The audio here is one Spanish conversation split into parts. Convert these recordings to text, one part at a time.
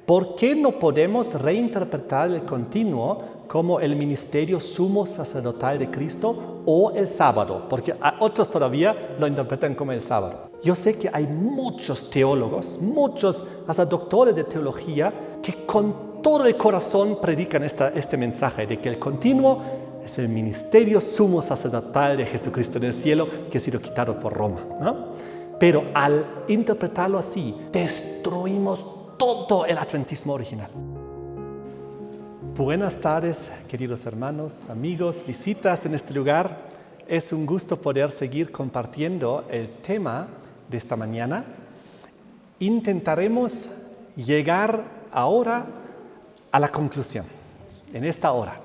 ¿Por qué no podemos reinterpretar el continuo como el ministerio sumo sacerdotal de Cristo o el sábado? Porque otros todavía lo interpretan como el sábado. Yo sé que hay muchos teólogos, muchos hasta doctores de teología que con todo el corazón predican este mensaje de que el continuo es el ministerio sumo sacerdotal de Jesucristo en el cielo que ha sido quitado por Roma, ¿no? Pero al interpretarlo así, destruimos todo el adventismo original. Buenas tardes, queridos hermanos, amigos, visitas en este lugar. Es un gusto poder seguir compartiendo el tema de esta mañana. Intentaremos llegar ahora a la conclusión, en esta hora,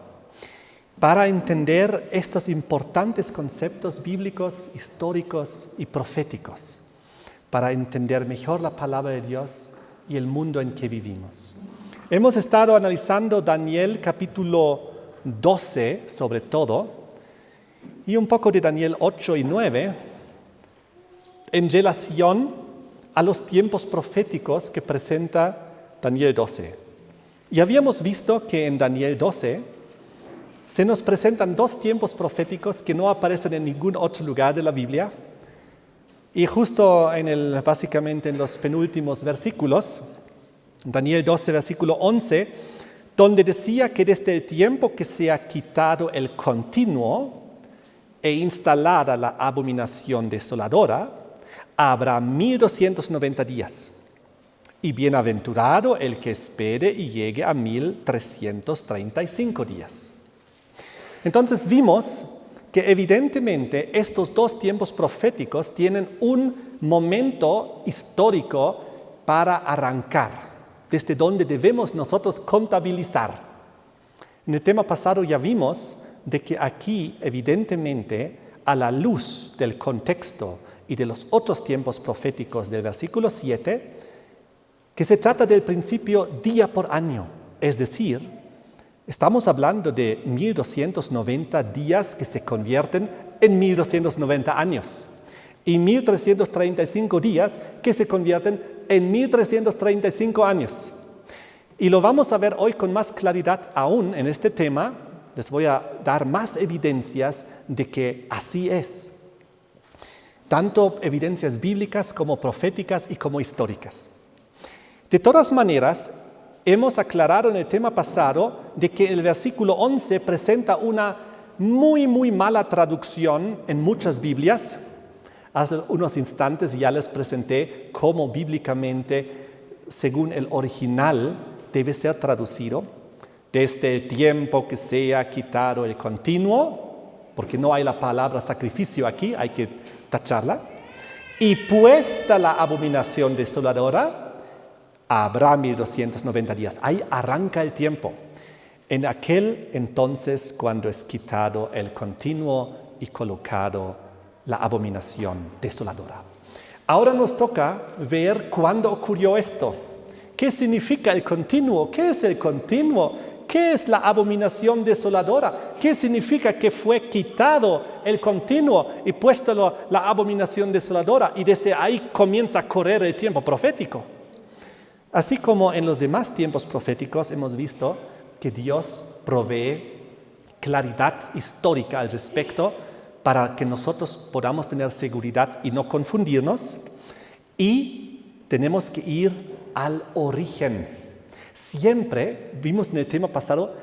para entender estos importantes conceptos bíblicos, históricos y proféticos, para entender mejor la palabra de Dios y el mundo en que vivimos. Hemos estado analizando Daniel capítulo 12 sobre todo, y un poco de Daniel 8 y 9, en relación a los tiempos proféticos que presenta Daniel 12. Y habíamos visto que en Daniel 12 se nos presentan dos tiempos proféticos que no aparecen en ningún otro lugar de la Biblia. Y justo básicamente en los penúltimos versículos, Daniel 12, versículo 11, donde decía que desde el tiempo que se ha quitado el continuo e instalada la abominación desoladora, habrá 1290 días. Y bienaventurado el que espere y llegue a 1335 días. Entonces vimos que evidentemente estos dos tiempos proféticos tienen un momento histórico para arrancar, desde donde debemos nosotros contabilizar. En el tema pasado ya vimos de que aquí evidentemente a la luz del contexto y de los otros tiempos proféticos del versículo 7, que se trata del principio día por año, es decir, estamos hablando de 1290 días que se convierten en 1290 años y 1335 días que se convierten en 1335 años. Y lo vamos a ver hoy con más claridad aún en este tema. Les voy a dar más evidencias de que así es. Tanto evidencias bíblicas como proféticas y como históricas. De todas maneras, hemos aclarado en el tema pasado de que el versículo 11 presenta una muy mala traducción en muchas Biblias. Hace unos instantes ya les presenté cómo bíblicamente, según el original, debe ser traducido. Desde el tiempo que se ha quitado el continuo, porque no hay la palabra sacrificio aquí, hay que tacharla. Y puesta la abominación desoladora, habrá 1290 días. Ahí arranca el tiempo. En aquel entonces cuando es quitado el continuo y colocado la abominación desoladora. Ahora nos toca ver cuándo ocurrió esto. ¿Qué significa el continuo? ¿Qué es el continuo? ¿Qué es la abominación desoladora? ¿Qué significa que fue quitado el continuo y puesto la abominación desoladora? Y desde ahí comienza a correr el tiempo profético. Así como en los demás tiempos proféticos hemos visto que Dios provee claridad histórica al respecto para que nosotros podamos tener seguridad y no confundirnos, y tenemos que ir al origen. Siempre vimos en el tema pasado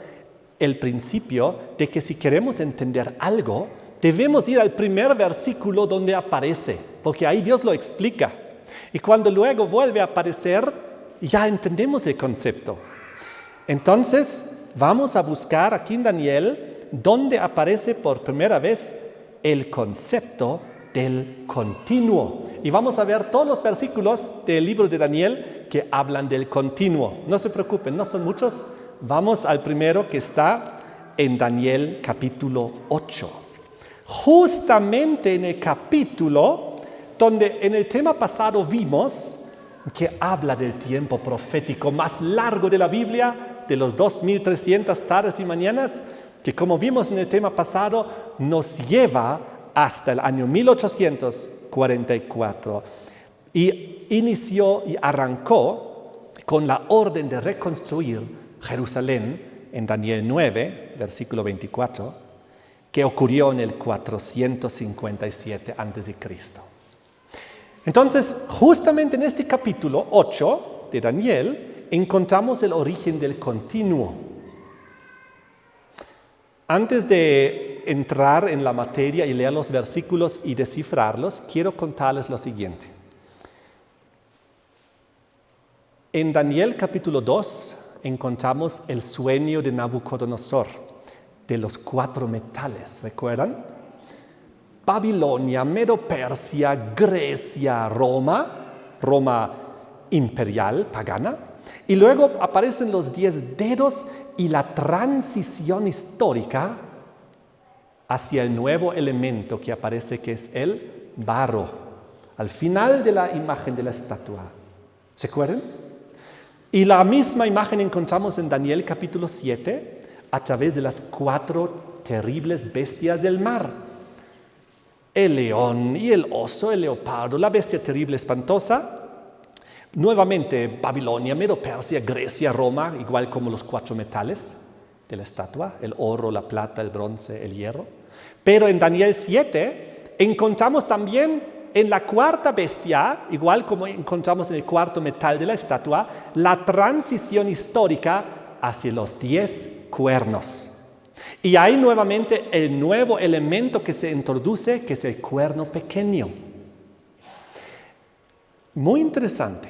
el principio de que si queremos entender algo, debemos ir al primer versículo donde aparece, porque ahí Dios lo explica. Y cuando luego vuelve a aparecer, ya entendemos el concepto. Entonces, vamos a buscar aquí en Daniel donde aparece por primera vez el concepto del continuo. Y vamos a ver todos los versículos del libro de Daniel que hablan del continuo. No se preocupen, no son muchos. Vamos al primero que está en Daniel capítulo 8. Justamente en el capítulo donde en el tema pasado vimos que habla del tiempo profético más largo de la Biblia, de los 2300 tardes y mañanas, que como vimos en el tema pasado, nos lleva hasta el año 1844. Y inició y arrancó con la orden de reconstruir Jerusalén en Daniel 9, versículo 24, que ocurrió en el 457 a.C. Entonces, justamente en este capítulo 8 de Daniel, encontramos el origen del continuo. Antes de entrar en la materia y leer los versículos y descifrarlos, quiero contarles lo siguiente. En Daniel capítulo 2 encontramos el sueño de Nabucodonosor, de los 4 metales, ¿recuerdan? Babilonia, Medo-Persia, Grecia, Roma imperial, pagana, y luego aparecen los 10 dedos y la transición histórica hacia el nuevo elemento que aparece, que es el barro, al final de la imagen de la estatua. ¿Se acuerdan? Y la misma imagen encontramos en Daniel capítulo 7 a través de las 4 terribles bestias del mar. El león y el oso, el leopardo, la bestia terrible, espantosa. Nuevamente Babilonia, Medo-Persia, Grecia, Roma, igual como los 4 metales de la estatua, el oro, la plata, el bronce, el hierro. Pero en Daniel 7 encontramos también en la 4ª bestia, igual como encontramos en el 4º metal de la estatua, la transición histórica hacia los 10 cuernos. Y hay nuevamente el nuevo elemento que se introduce, que es el cuerno pequeño. Muy interesante.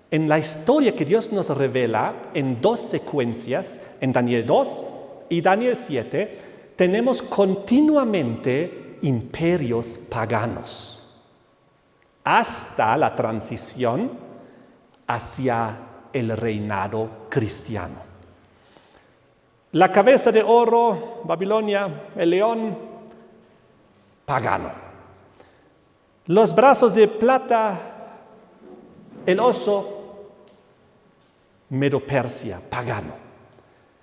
En la historia que Dios nos revela en 2 secuencias, en Daniel 2 y Daniel 7, tenemos continuamente imperios paganos, hasta la transición hacia el reinado cristiano. La cabeza de oro, Babilonia, el león, pagano. Los brazos de plata, el oso, Medo-Persia, pagano.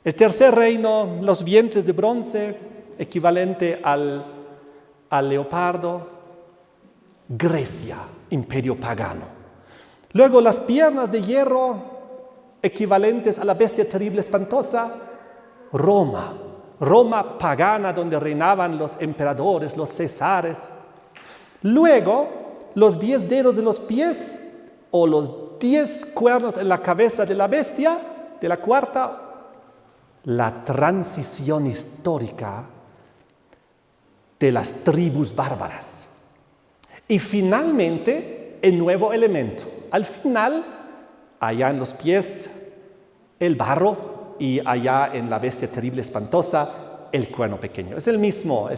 El tercer reino, los vientres de bronce, equivalente al leopardo, Grecia, imperio pagano. Luego las piernas de hierro, equivalentes a la bestia terrible espantosa, Roma pagana, donde reinaban los emperadores, los cesares. Luego, los 10 dedos de los pies o los 10 cuernos en la cabeza de la bestia, de la 4ª, la transición histórica de las tribus bárbaras. Y finalmente, el nuevo elemento. Al final, allá en los pies, el barro, y allá en la bestia terrible espantosa, el cuerno pequeño. Es el mismo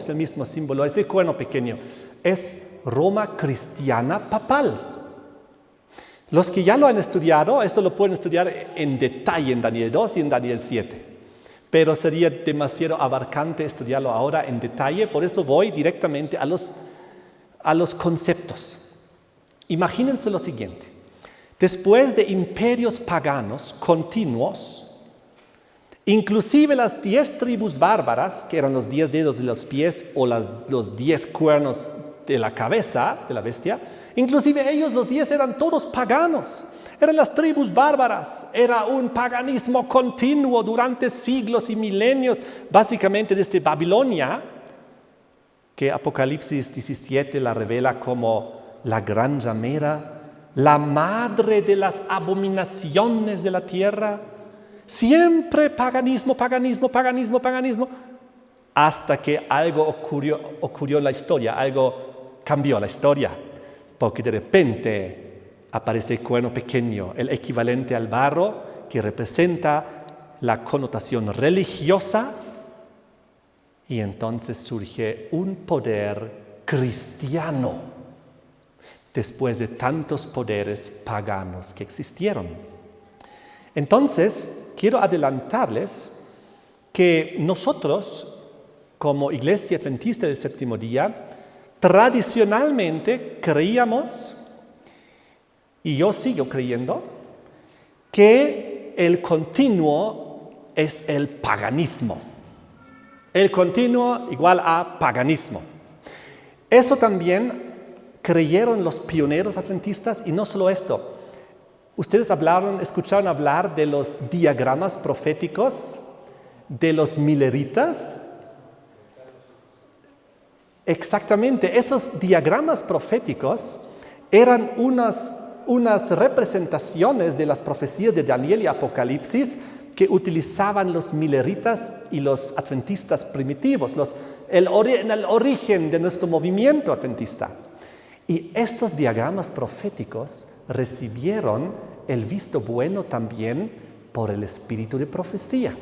símbolo, es el cuerno pequeño. Es Roma cristiana papal. Los que ya lo han estudiado, esto lo pueden estudiar en detalle en Daniel 2 y en Daniel 7. Pero sería demasiado abarcante estudiarlo ahora en detalle, por eso voy directamente a los conceptos. Imagínense lo siguiente. Después de imperios paganos continuos, inclusive las 10 tribus bárbaras, que eran los 10 dedos de los pies o los 10 cuernos de la cabeza de la bestia, inclusive ellos los 10 eran todos paganos. Eran las tribus bárbaras, era un paganismo continuo durante siglos y milenios, básicamente desde Babilonia, que Apocalipsis 17 la revela como la gran ramera, la madre de las abominaciones de la tierra. Siempre paganismo, hasta que algo ocurrió en la historia, algo cambió la historia, porque de repente aparece el cuerno pequeño, el equivalente al barro, que representa la connotación religiosa, y entonces surge un poder cristiano, después de tantos poderes paganos que existieron. Entonces, quiero adelantarles que nosotros, como Iglesia Adventista del Séptimo Día, tradicionalmente creíamos, y yo sigo creyendo, que el continuo es el paganismo. El continuo igual a paganismo. Eso también creyeron los pioneros adventistas, y no solo esto. ¿Ustedes escucharon hablar de los diagramas proféticos de los mileritas? Exactamente, esos diagramas proféticos eran unas representaciones de las profecías de Daniel y Apocalipsis que utilizaban los mileritas y los adventistas primitivos, el origen de nuestro movimiento adventista. Y estos diagramas proféticos recibieron el visto bueno también por el espíritu de profecía.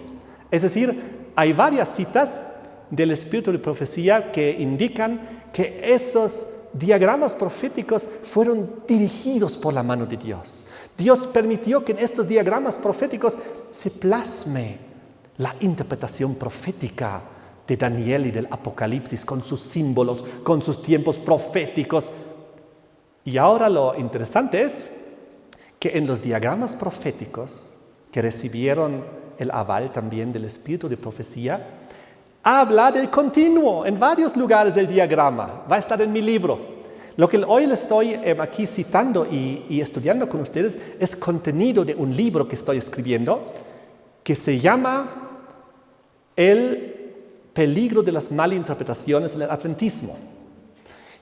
Es decir, hay varias citas del espíritu de profecía que indican que esos diagramas proféticos fueron dirigidos por la mano de Dios. Dios permitió que en estos diagramas proféticos se plasme la interpretación profética de Daniel y del Apocalipsis con sus símbolos, con sus tiempos proféticos. Y ahora lo interesante es que en los diagramas proféticos que recibieron el aval también del espíritu de profecía, habla del continuo en varios lugares del diagrama. Va a estar en mi libro. Lo que hoy les estoy aquí citando y estudiando con ustedes es contenido de un libro que estoy escribiendo que se llama El peligro de las malinterpretaciones en el adventismo.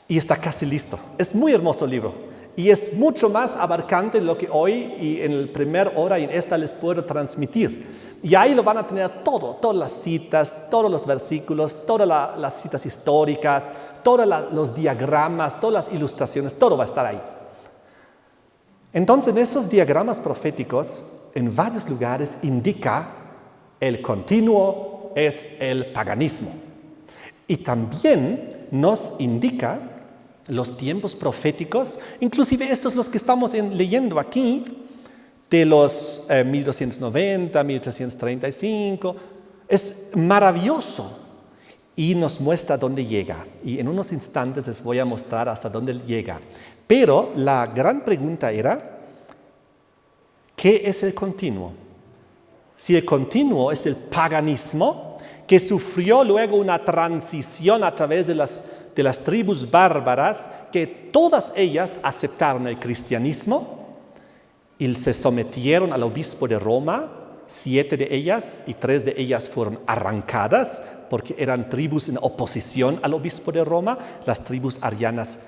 Y está casi listo. Es muy hermoso el libro. Y es mucho más abarcante de lo que hoy y en la primera hora y en esta les puedo transmitir. Y ahí lo van a tener todas las citas, todos los versículos, todas las citas históricas, todos los diagramas, todas las ilustraciones, todo va a estar ahí. Entonces, en esos diagramas proféticos, en varios lugares indica el continuo es el paganismo. Y también nos indica los tiempos proféticos, inclusive estos los que estamos leyendo aquí, de los 1290, 1335, es maravilloso y nos muestra dónde llega. Y en unos instantes les voy a mostrar hasta dónde llega. Pero la gran pregunta era, ¿qué es el continuo? Si el continuo es el paganismo, que sufrió luego una transición a través de las tribus bárbaras, que todas ellas aceptaron el cristianismo y se sometieron al obispo de Roma, 7 de ellas, y 3 de ellas fueron arrancadas porque eran tribus en oposición al obispo de Roma, las tribus arianas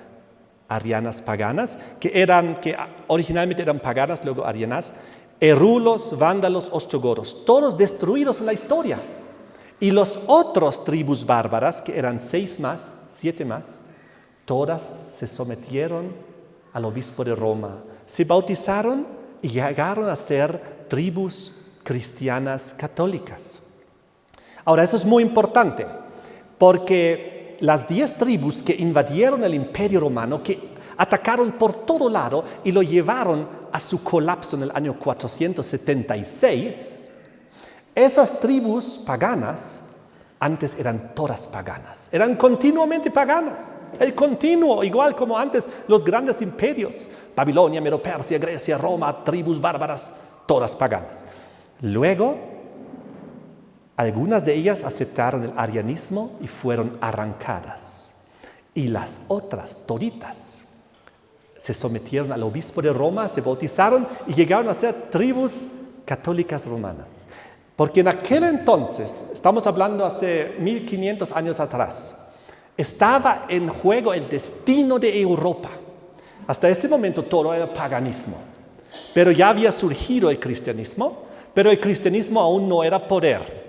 paganas, que originalmente eran paganas, luego arianas, erulos, vándalos, ostrogodos, todos destruidos en la historia. Y los otros tribus bárbaras, que eran 7 más, todas se sometieron al obispo de Roma, se bautizaron y llegaron a ser tribus cristianas católicas. Ahora, eso es muy importante, porque las 10 tribus que invadieron el Imperio Romano, que atacaron por todo lado y lo llevaron a su colapso en el año 476, esas tribus paganas antes eran todas paganas, eran continuamente paganas, el continuo, igual como antes los grandes imperios, Babilonia, Medo-Persia, Grecia, Roma, tribus bárbaras, todas paganas. Luego, algunas de ellas aceptaron el arianismo y fueron arrancadas, y las otras toditas se sometieron al obispo de Roma, se bautizaron y llegaron a ser tribus católicas romanas. Porque en aquel entonces, estamos hablando hace 1500 años atrás, estaba en juego el destino de Europa. Hasta ese momento todo era paganismo. Pero ya había surgido el cristianismo, pero el cristianismo aún no era poder.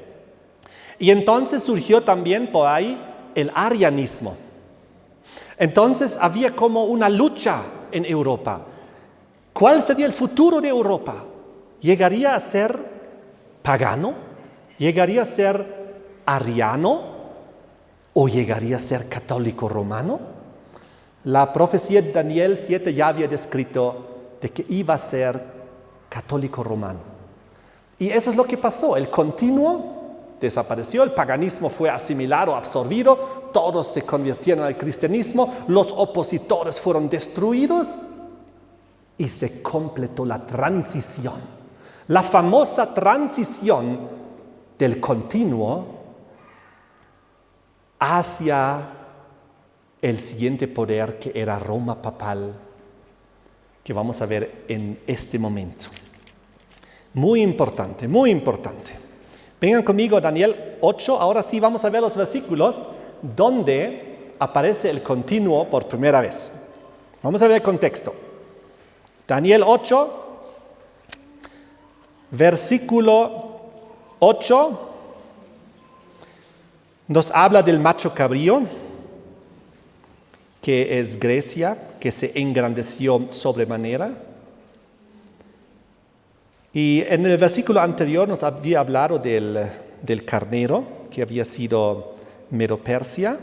Y entonces surgió también por ahí el arianismo. Entonces había como una lucha en Europa. ¿Cuál sería el futuro de Europa? ¿Llegaría a ser pagano? ¿Llegaría a ser ariano? ¿O llegaría a ser católico romano? La profecía de Daniel 7 ya había descrito de que iba a ser católico romano. Y eso es lo que pasó. El continuo desapareció, el paganismo fue asimilado, absorbido, todos se convirtieron al cristianismo, los opositores fueron destruidos y se completó la transición. La famosa transición del continuo hacia el siguiente poder, que era Roma papal, que vamos a ver en este momento. Muy importante, muy importante. Vengan conmigo a Daniel 8, ahora sí vamos a ver los versículos donde aparece el continuo por primera vez. Vamos a ver el contexto. Daniel 8, versículo 8, nos habla del macho cabrío, que es Grecia, que se engrandeció sobremanera. Y en el versículo anterior nos había hablado del carnero, que había sido Medo-Persia.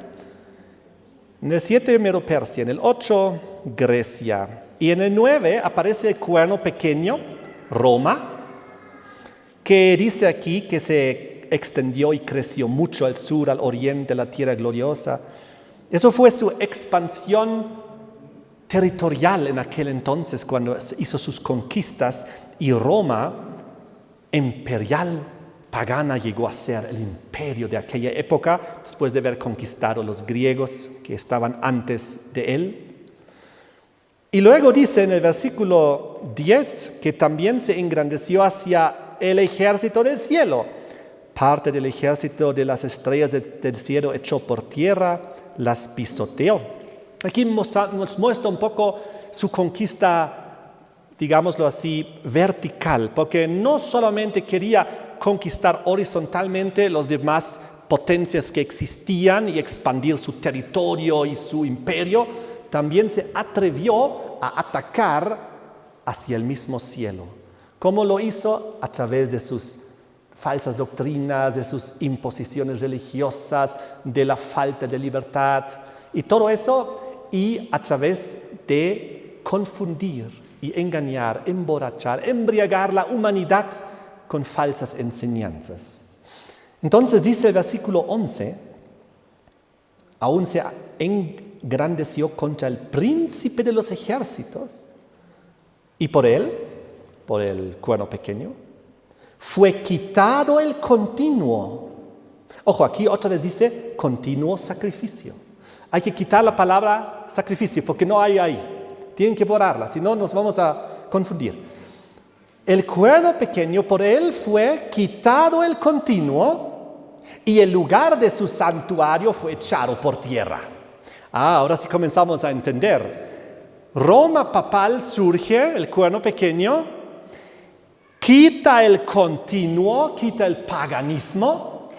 En el 7, Medo-Persia. En el 8, Grecia. Y en el 9 aparece el cuerno pequeño, Roma, que dice aquí que se extendió y creció mucho al sur, al oriente, la tierra gloriosa. Eso fue su expansión territorial en aquel entonces, cuando hizo sus conquistas, y Roma, imperial, pagana, llegó a ser el imperio de aquella época, después de haber conquistado a los griegos que estaban antes de él. Y luego dice en el versículo 10 que también se engrandeció hacia el ejército del cielo. Parte del ejército de las estrellas del cielo echó por tierra, las pisoteó. Aquí nos muestra un poco su conquista, digámoslo así, vertical, porque no solamente quería conquistar horizontalmente los demás potencias que existían y expandir su territorio y su imperio, también se atrevió a atacar hacia el mismo cielo. ¿Cómo lo hizo? A través de sus falsas doctrinas, de sus imposiciones religiosas, de la falta de libertad y todo eso, y a través de confundir y engañar, emborrachar, embriagar la humanidad con falsas enseñanzas. Entonces dice el versículo 11, aún se engrandeció contra el príncipe de los ejércitos, y por el cuerno pequeño, fue quitado el continuo. Ojo, aquí otra vez dice continuo sacrificio. Hay que quitar la palabra sacrificio porque no hay ahí. Tienen que borrarla, si no nos vamos a confundir. El cuerno pequeño, por él fue quitado el continuo y el lugar de su santuario fue echado por tierra. Ahora sí comenzamos a entender. Roma papal surge, el cuerno pequeño, quita el continuo, quita el paganismo,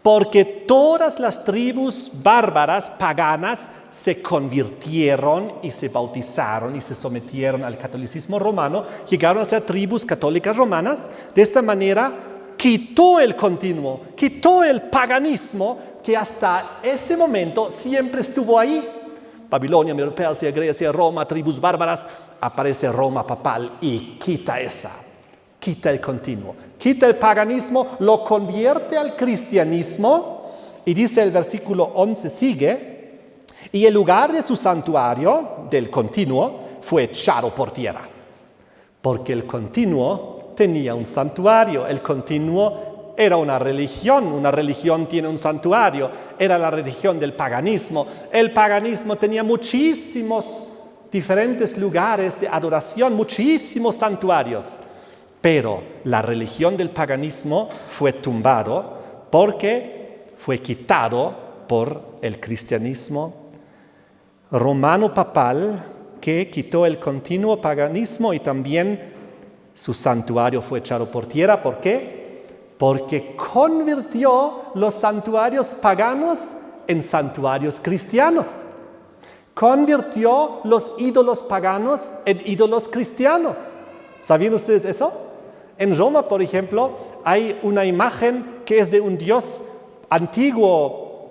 porque todas las tribus bárbaras, paganas, se convirtieron y se bautizaron y se sometieron al catolicismo romano, llegaron a ser tribus católicas romanas. De esta manera quitó el continuo, quitó el paganismo que hasta ese momento siempre estuvo ahí. Babilonia, Medo-Persia, Grecia, Roma, tribus bárbaras, aparece Roma papal y quita el continuo, quita el paganismo, lo convierte al cristianismo, y dice el versículo 11, sigue, y el lugar de su santuario, del continuo, fue echado por tierra, porque el continuo tenía un santuario, el continuo era una religión tiene un santuario, era la religión del paganismo. El paganismo tenía muchísimos diferentes lugares de adoración, muchísimos santuarios. Pero la religión del paganismo fue tumbado porque fue quitado por el cristianismo romano papal, que quitó el continuo paganismo y también su santuario fue echado por tierra. ¿Por qué? Porque convirtió los santuarios paganos en santuarios cristianos. Convirtió los ídolos paganos en ídolos cristianos. ¿Sabían ustedes eso? En Roma, por ejemplo, hay una imagen que es de un dios antiguo,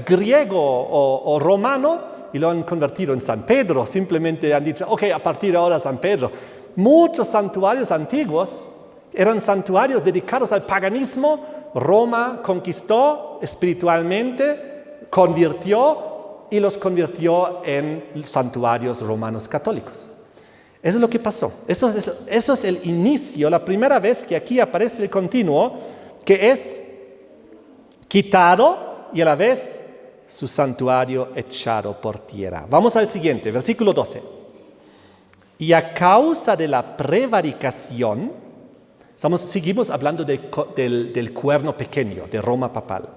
griego o romano, y lo han convertido en San Pedro. Simplemente han dicho, ok, a partir de ahora San Pedro. Muchos santuarios antiguos eran santuarios dedicados al paganismo. Roma conquistó espiritualmente, convirtió y los convirtió en santuarios romanos católicos. Eso es lo que pasó. Eso es el inicio, la primera vez que aquí aparece el continuo, que es quitado y a la vez su santuario echado por tierra. Vamos al siguiente, versículo 12. Y a causa de la prevaricación, seguimos hablando del cuerno pequeño, de Roma papal.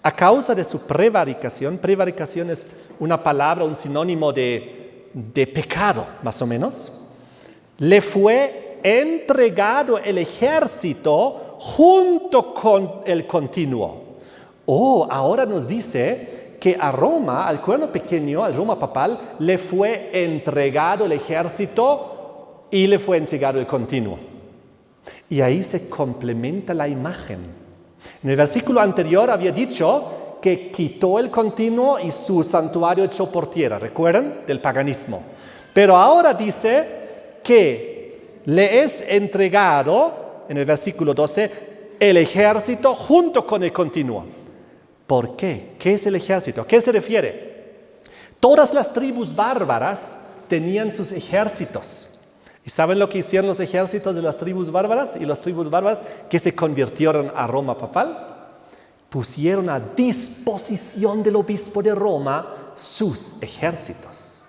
A causa de su prevaricación es una palabra, un sinónimo de pecado, más o menos, le fue entregado el ejército junto con el continuo. Ahora nos dice que a Roma, al cuerno pequeño, al Roma papal, le fue entregado el ejército y le fue entregado el continuo. Y ahí se complementa la imagen. En el versículo anterior había dicho que quitó el continuo y su santuario echó por tierra, ¿recuerdan? Del paganismo. Pero ahora dice que le es entregado, en el versículo 12, el ejército junto con el continuo. ¿Por qué? ¿Qué es el ejército? ¿A qué se refiere? Todas las tribus bárbaras tenían sus ejércitos. ¿Y saben lo que hicieron los ejércitos de las tribus bárbaras? Y las tribus bárbaras que se convirtieron a Roma papal, pusieron a disposición del obispo de Roma sus ejércitos.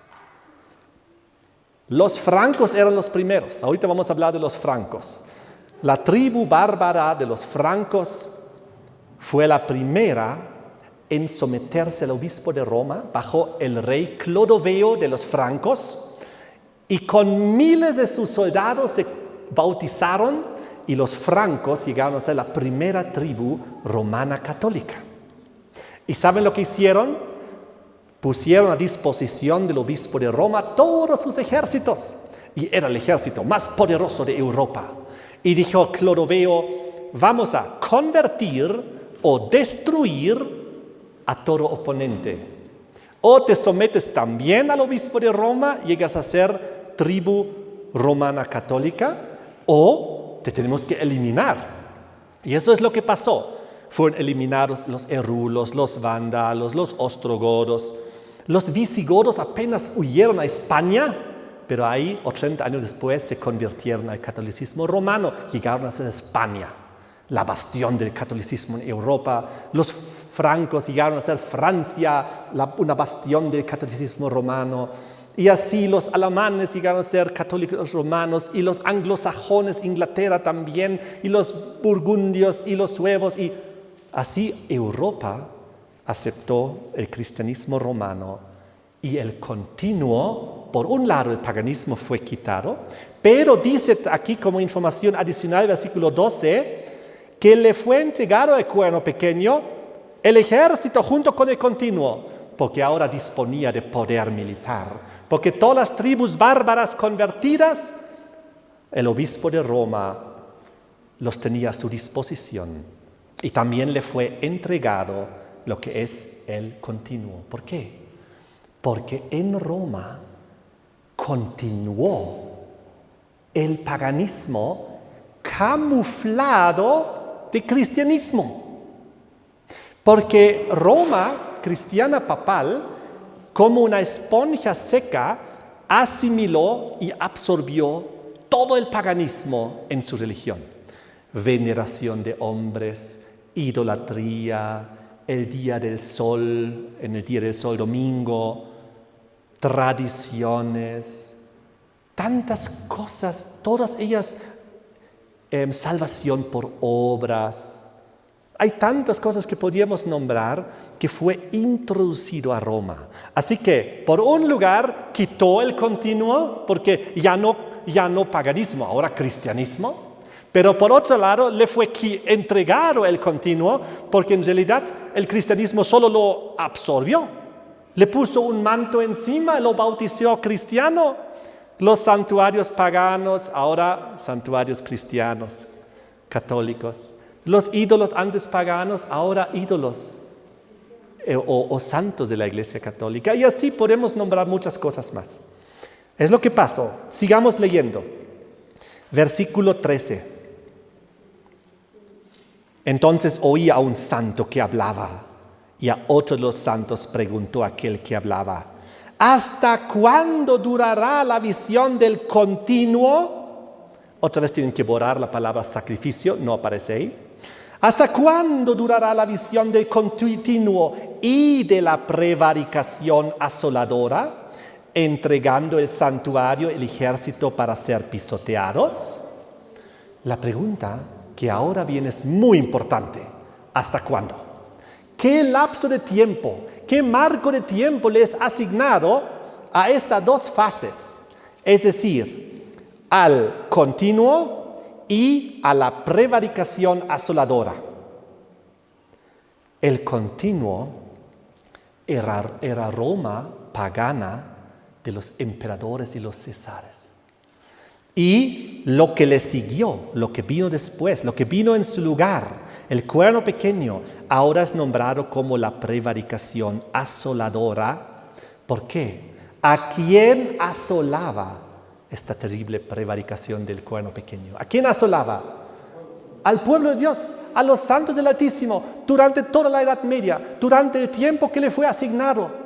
Los francos eran los primeros. Ahorita vamos a hablar de los francos. La tribu bárbara de los francos fue la primera en someterse al obispo de Roma bajo el rey Clodoveo de los francos, y con miles de sus soldados se bautizaron y los francos llegaron a ser la primera tribu romana católica. ¿Y saben lo que hicieron? Pusieron a disposición del obispo de Roma todos sus ejércitos. Y era el ejército más poderoso de Europa. Y dijo Clodoveo, vamos a convertir o destruir a todo oponente. O te sometes también al obispo de Roma, llegas a ser tribu romana católica, o te tenemos que eliminar. Y eso es lo que pasó. Fueron eliminados los erulos, los vándalos, los ostrogodos. Los visigodos apenas huyeron a España, pero ahí, 80 años después, se convirtieron al catolicismo romano. Llegaron a ser España, la bastión del catolicismo en Europa. Los francos llegaron a ser Francia, una bastión del catolicismo romano. Y así los alemanes llegaron a ser católicos romanos, y los anglosajones, Inglaterra también, y los burgundios y los suevos. Y así Europa aceptó el cristianismo romano, y el continuo, por un lado el paganismo fue quitado, pero dice aquí como información adicional, versículo 12, que le fue entregado al cuerno pequeño el ejército junto con el continuo, porque ahora disponía de poder militar. Porque todas las tribus bárbaras convertidas, el obispo de Roma los tenía a su disposición. Y también le fue entregado lo que es el continuo. ¿Por qué? Porque en Roma continuó el paganismo camuflado de cristianismo. Porque Roma, cristiana papal, como una esponja seca, asimiló y absorbió todo el paganismo en su religión. Veneración de hombres, idolatría, el día del sol, en el día del sol domingo, tradiciones, tantas cosas, todas ellas salvación por obras. Hay tantas cosas que podríamos nombrar que fue introducido a Roma. Así que, por un lugar, quitó el continuo, porque ya no paganismo, ahora cristianismo. Pero por otro lado, le fue entregado el continuo, porque en realidad el cristianismo solo lo absorbió. Le puso un manto encima, lo bautizó cristiano. Los santuarios paganos, ahora santuarios cristianos, católicos. Los ídolos antes paganos, ahora ídolos o santos de la Iglesia Católica. Y así podemos nombrar muchas cosas más. Es lo que pasó. Sigamos leyendo. Versículo 13. Entonces oí a un santo que hablaba, y a otro de los santos preguntó a aquel que hablaba: ¿hasta cuándo durará la visión del continuo? Otra vez tienen que borrar la palabra sacrificio, no aparece ahí. ¿Hasta cuándo durará la visión del continuo y de la prevaricación asoladora? entregando el santuario, el ejército para ser pisoteados? La pregunta que ahora viene es muy importante. ¿Hasta cuándo? ¿Qué lapso de tiempo, qué marco de tiempo les ha asignado a estas dos fases? Es decir, al continuo y a la prevaricación asoladora. El continuo era Roma pagana de los emperadores y los cesares. Y lo que le siguió, lo que vino después, lo que vino en su lugar, el cuerno pequeño, ahora es nombrado como la prevaricación asoladora. ¿Por qué? ¿A quién asolaba esta terrible prevaricación del cuerno pequeño? ¿A quién asolaba? Al pueblo de Dios, a los santos del Altísimo, durante toda la Edad Media, durante el tiempo que le fue asignado,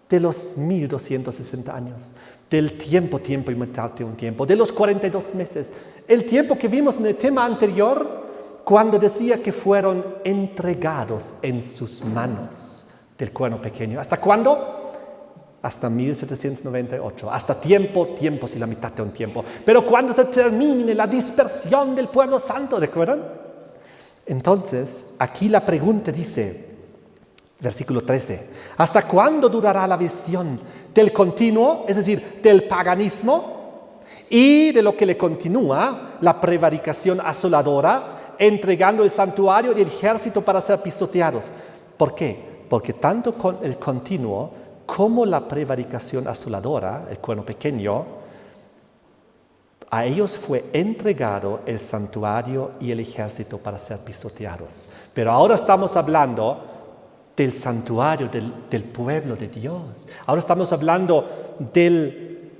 de los 1260 años, del tiempo y mitad de un tiempo, de los 42 meses, el tiempo que vimos en el tema anterior, cuando decía que fueron entregados en sus manos del cuerno pequeño. ¿Hasta cuándo? Hasta 1798, hasta tiempos y la mitad de un tiempo. Pero cuando se termine la dispersión del pueblo santo, ¿recuerdan? Entonces, aquí la pregunta dice, versículo 13, ¿hasta cuándo durará la visión del continuo, es decir, del paganismo, y de lo que le continúa, la prevaricación asoladora, entregando el santuario y el ejército para ser pisoteados? ¿Por qué? Porque tanto con el continuo como la prevaricación asoladora, el cuerno pequeño, a ellos fue entregado el santuario y el ejército para ser pisoteados. Pero ahora estamos hablando del santuario, del pueblo de Dios. Ahora estamos hablando del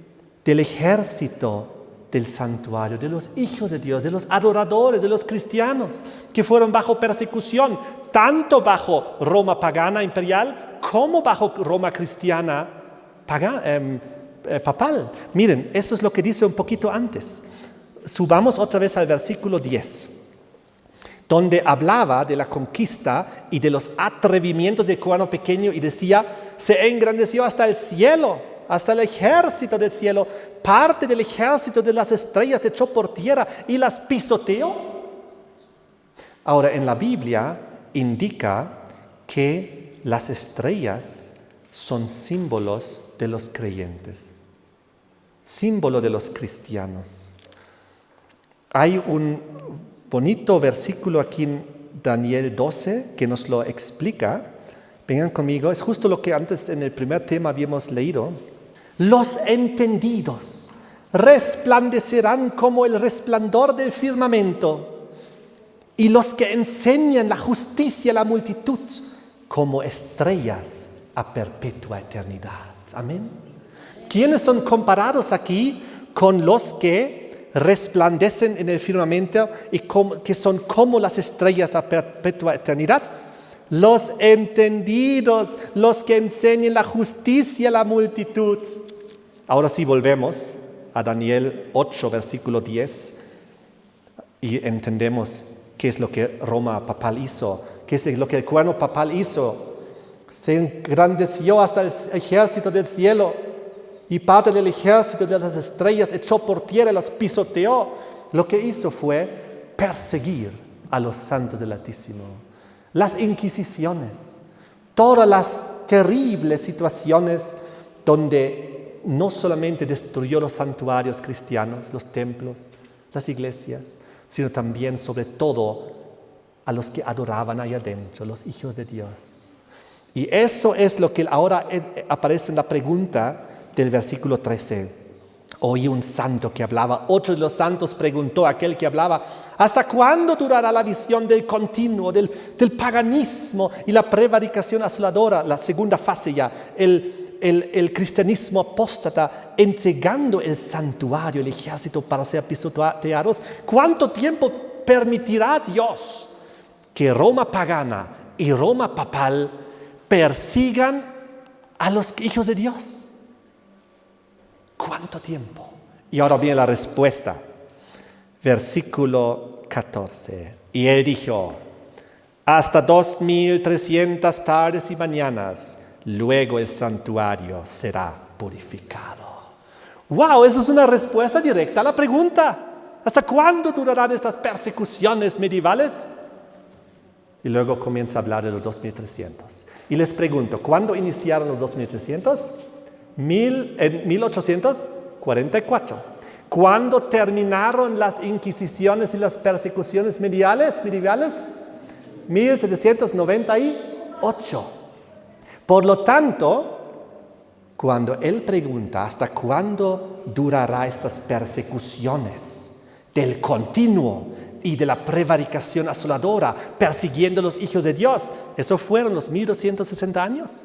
ejército del santuario, de los hijos de Dios, de los adoradores, de los cristianos que fueron bajo persecución, tanto bajo Roma pagana imperial como bajo Roma cristiana papal. Miren, eso es lo que dice un poquito antes. Subamos otra vez al versículo 10, donde hablaba de la conquista y de los atrevimientos del cuerno pequeño y decía, se engrandeció hasta el cielo, hasta el ejército del cielo, parte del ejército de las estrellas echó por tierra y las pisoteó. Ahora, en la Biblia indica que las estrellas son símbolos de los creyentes, símbolo de los cristianos. Hay un bonito versículo aquí en Daniel 12 que nos lo explica. Vengan conmigo, es justo lo que antes en el primer tema habíamos leído. Los entendidos resplandecerán como el resplandor del firmamento, y los que enseñan la justicia a la multitud como estrellas a perpetua eternidad. Amén. ¿Quiénes son comparados aquí con los que resplandecen en el firmamento y que son como las estrellas a perpetua eternidad? Los entendidos, los que enseñan la justicia a la multitud. Ahora sí volvemos a Daniel 8, versículo 10, y entendemos qué es lo que Roma papal hizo, qué es lo que el cuerno papal hizo. Se engrandeció hasta el ejército del cielo, y parte del ejército de las estrellas echó por tierra y las pisoteó. Lo que hizo fue perseguir a los santos del Altísimo. Las inquisiciones, todas las terribles situaciones donde no solamente destruyó los santuarios cristianos, los templos, las iglesias, sino también, sobre todo, a los que adoraban ahí adentro, los hijos de Dios. Y eso es lo que ahora aparece en la pregunta del versículo 13. Oí un santo que hablaba, otro de los santos preguntó a aquel que hablaba, ¿hasta cuándo durará la visión del continuo, del paganismo y la prevaricación asoladora? La segunda fase ya, el cristianismo apóstata entregando el santuario, el ejército para ser pisoteados. ¿Cuánto tiempo permitirá Dios que Roma pagana y Roma papal persigan a los hijos de Dios? ¿Cuánto tiempo? Y ahora viene la respuesta. Versículo 14. Y él dijo, hasta 2300 tardes y mañanas, luego el santuario será purificado. ¡Wow! Eso es una respuesta directa a la pregunta. ¿Hasta cuándo durarán estas persecuciones medievales? Y luego comienza a hablar de los 2300. Y les pregunto, ¿cuándo iniciaron los 2300? En 1844. ¿Cuándo terminaron las inquisiciones y las persecuciones medievales? 1798. Por lo tanto, cuando él pregunta hasta cuándo durará estas persecuciones del continuo y de la prevaricación asoladora, persiguiendo a los hijos de Dios, eso fueron los 1260 años.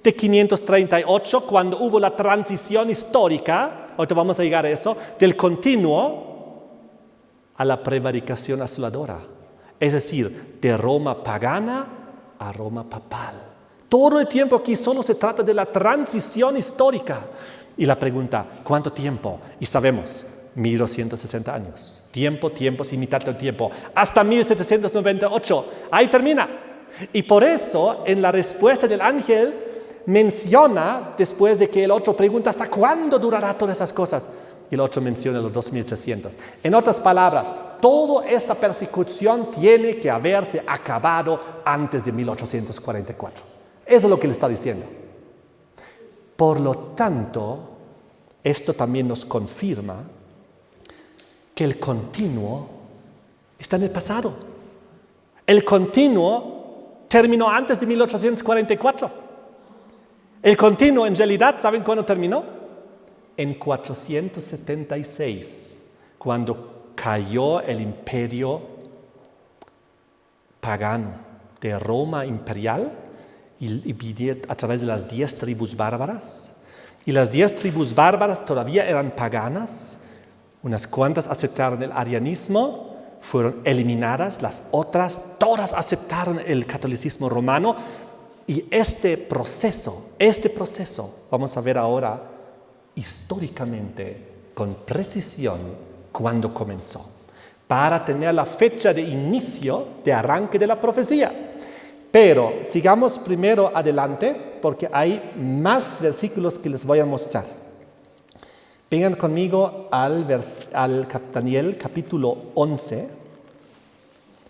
De 538, cuando hubo la transición histórica, ahorita vamos a llegar a eso, del continuo a la prevaricación asoladora. Es decir, de Roma pagana a Roma papal. Todo el tiempo aquí solo se trata de la transición histórica. Y la pregunta, ¿cuánto tiempo? Y sabemos, 1260 años. Tiempo sin mitad del tiempo. Hasta 1798. Ahí termina. Y por eso, en la respuesta del ángel, menciona, después de que el otro pregunta, ¿hasta cuándo durará todas esas cosas? Y el otro menciona los 2300. En otras palabras, toda esta persecución tiene que haberse acabado antes de 1844. Eso es lo que le está diciendo. Por lo tanto, esto también nos confirma que el continuo está en el pasado. El continuo terminó antes de 1844. El continuo, en realidad, ¿saben cuándo terminó? En 476, cuando cayó el imperio pagano de Roma imperial y a través de las 10 tribus bárbaras. Y las 10 tribus bárbaras todavía eran paganas. Unas cuantas aceptaron el arianismo, fueron eliminadas. Las otras, todas aceptaron el catolicismo romano. Y este proceso, vamos a ver ahora históricamente, con precisión, cuándo comenzó, para tener la fecha de inicio, de arranque de la profecía. Pero sigamos primero adelante, porque hay más versículos que les voy a mostrar. Vengan conmigo al Daniel capítulo 11,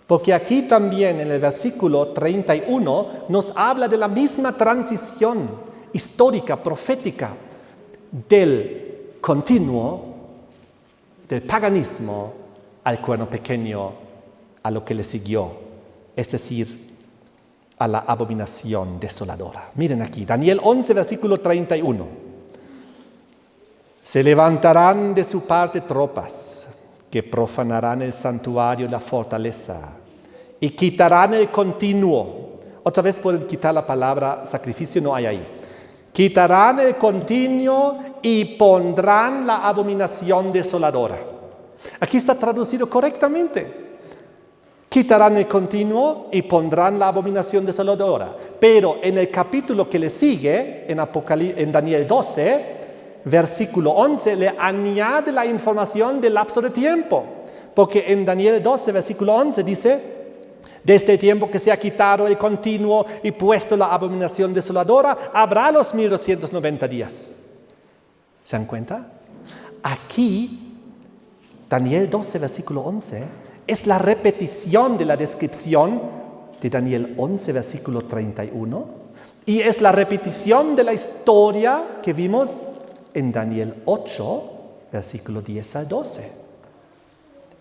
porque aquí también en el versículo 31 nos habla de la misma transición histórica, profética, del continuo, del paganismo al cuerno pequeño, a lo que le siguió, es decir, a la abominación desoladora. Miren aquí, Daniel 11, versículo 31. Se levantarán de su parte tropas que profanarán el santuario y la fortaleza y quitarán el continuo. Otra vez pueden quitar la palabra sacrificio, no hay ahí. Quitarán el continuo y pondrán la abominación desoladora. Aquí está traducido correctamente. Quitarán el continuo y pondrán la abominación desoladora. Pero en el capítulo que le sigue, en Daniel 12, versículo 11, le añade la información del lapso de tiempo. Porque en Daniel 12, versículo 11 dice, desde el tiempo que se ha quitado el continuo y puesto la abominación desoladora, habrá los 1290 días. ¿Se dan cuenta? Aquí, Daniel 12, versículo 11, es la repetición de la descripción de Daniel 11, versículo 31, y es la repetición de la historia que vimos en Daniel 8, versículo 10 al 12.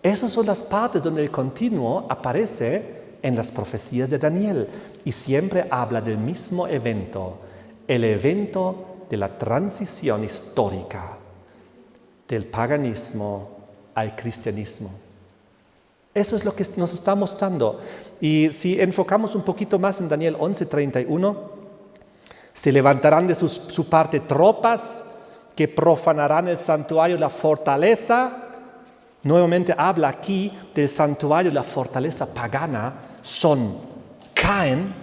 Esas son las partes donde el continuo aparece en las profecías de Daniel y siempre habla del mismo evento, el evento de la transición histórica del paganismo al cristianismo. Eso es lo que nos está mostrando. Y si enfocamos un poquito más en Daniel 11:31, se levantarán de su parte tropas que profanarán el santuario y la fortaleza. Nuevamente habla aquí del santuario y la fortaleza pagana. Caen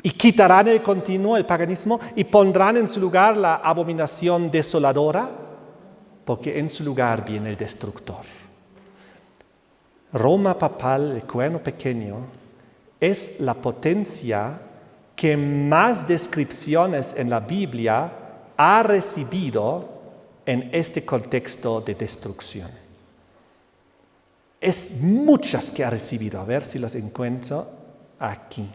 y quitarán el continuo, el paganismo, y pondrán en su lugar la abominación desoladora, porque en su lugar viene el destructor. Roma papal, el cuerno pequeño, es la potencia que más descripciones en la Biblia ha recibido en este contexto de destrucción. Es muchas que ha recibido. A ver si las encuentro aquí.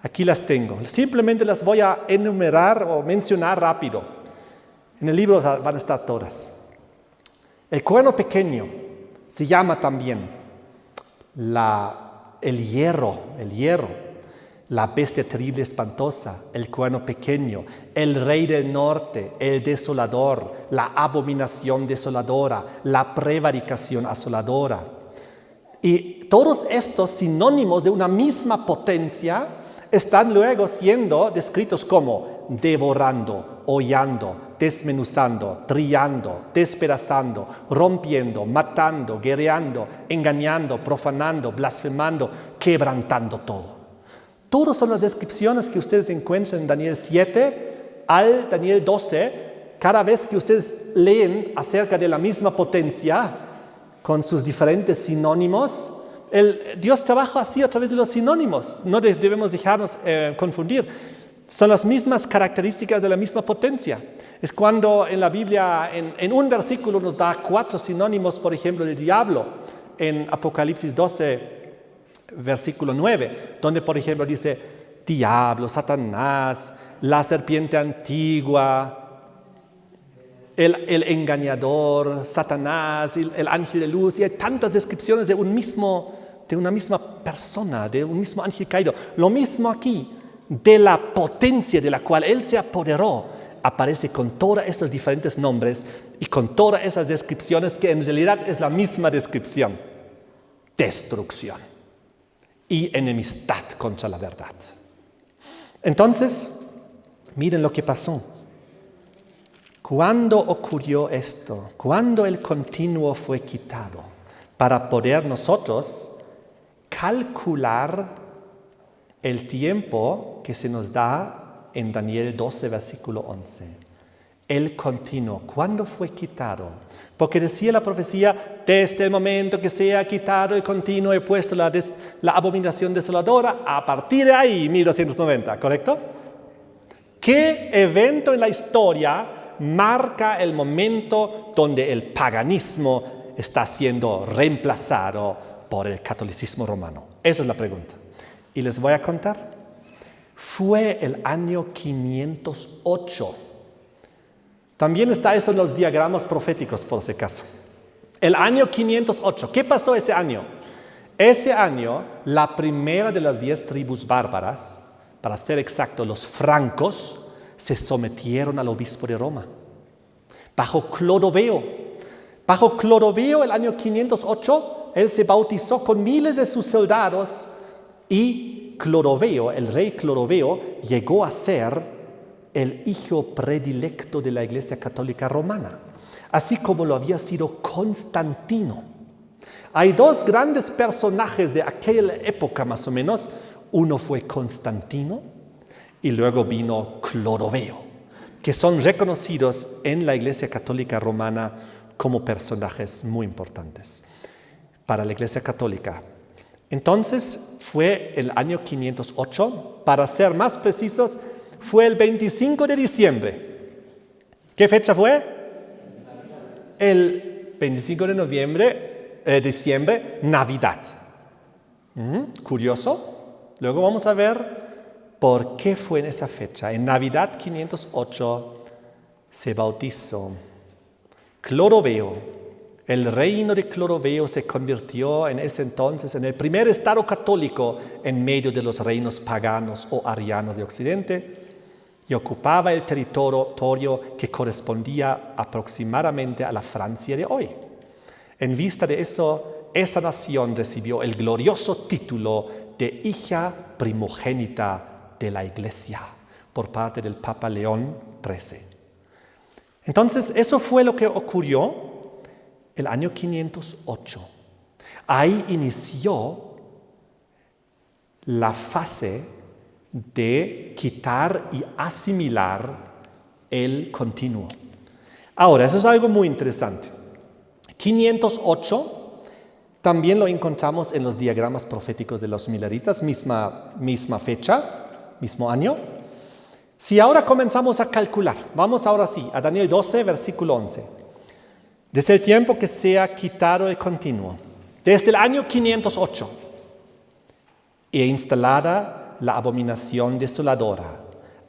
Aquí las tengo. Simplemente las voy a enumerar o mencionar rápido. En el libro van a estar todas. El cuerno pequeño se llama también el hierro, la bestia terrible espantosa, el cuerno pequeño, el rey del norte, el desolador, la abominación desoladora, la prevaricación asoladora. Y todos estos sinónimos de una misma potencia están luego siendo descritos como devorando, hollando, desmenuzando, trillando, despedazando, rompiendo, matando, guerreando, engañando, profanando, blasfemando, quebrantando todo. Todas son las descripciones que ustedes encuentran en Daniel 7 al Daniel 12. Cada vez que ustedes leen acerca de la misma potencia, con sus diferentes sinónimos, Dios trabaja así a través de los sinónimos. No debemos dejarnos confundir. Son las mismas características de la misma potencia. Es cuando en la Biblia, en un versículo nos da 4 sinónimos, por ejemplo, del diablo, en Apocalipsis 12, versículo 9, donde por ejemplo dice diablo, Satanás, la serpiente antigua, el engañador, Satanás, el ángel de luz, y hay tantas descripciones de una misma persona, de un mismo ángel caído. Lo mismo aquí, de la potencia de la cual él se apoderó, aparece con todos esos diferentes nombres y con todas esas descripciones que en realidad es la misma descripción: destrucción y enemistad contra la verdad. Entonces, miren lo que pasó. Cuando ocurrió esto, cuando el continuo fue quitado, para poder nosotros calcular el tiempo que se nos da en Daniel 12, versículo 11. El continuo, ¿cuándo fue quitado? Porque decía la profecía, desde el momento que sea quitado el continuo, he puesto la abominación desoladora, a partir de ahí, 1290, ¿correcto? ¿Qué evento en la historia marca el momento donde el paganismo está siendo reemplazado por el catolicismo romano? Esa es la pregunta. Y les voy a contar. Fue el año 508. También está esto en los diagramas proféticos, por si acaso. El año 508. ¿Qué pasó ese año? Ese año, la primera de las 10 tribus bárbaras, para ser exacto, los francos, se sometieron al obispo de Roma. Bajo Clodoveo. Bajo Clodoveo, el año 508, él se bautizó con miles de sus soldados y Clodoveo, el rey Clodoveo, llegó a ser el hijo predilecto de la Iglesia Católica Romana, así como lo había sido Constantino. Hay 2 grandes personajes de aquella época más o menos. Uno fue Constantino y luego vino Clodoveo, que son reconocidos en la Iglesia Católica Romana como personajes muy importantes para la Iglesia Católica. Entonces fue el año 508, para ser más precisos, fue el 25 de diciembre. ¿Qué fecha fue? El 25 de diciembre, Navidad. Curioso. Luego vamos a ver por qué fue en esa fecha. En Navidad 508 se bautizó Clodoveo. El reino de Clodoveo se convirtió en ese entonces en el primer estado católico en medio de los reinos paganos o arianos de Occidente, y ocupaba el territorio que correspondía aproximadamente a la Francia de hoy. En vista de eso, esa nación recibió el glorioso título de hija primogénita de la Iglesia por parte del Papa León XIII. Entonces, eso fue lo que ocurrió el año 508. Ahí inició la fase de quitar y asimilar el continuo. Ahora, eso es algo muy interesante. 508 también lo encontramos en los diagramas proféticos de los mileritas, misma fecha, mismo año. Si ahora comenzamos a calcular, vamos ahora sí a Daniel 12, versículo 11. Desde el tiempo que sea quitado el continuo, desde el año 508, e instalada la abominación desoladora,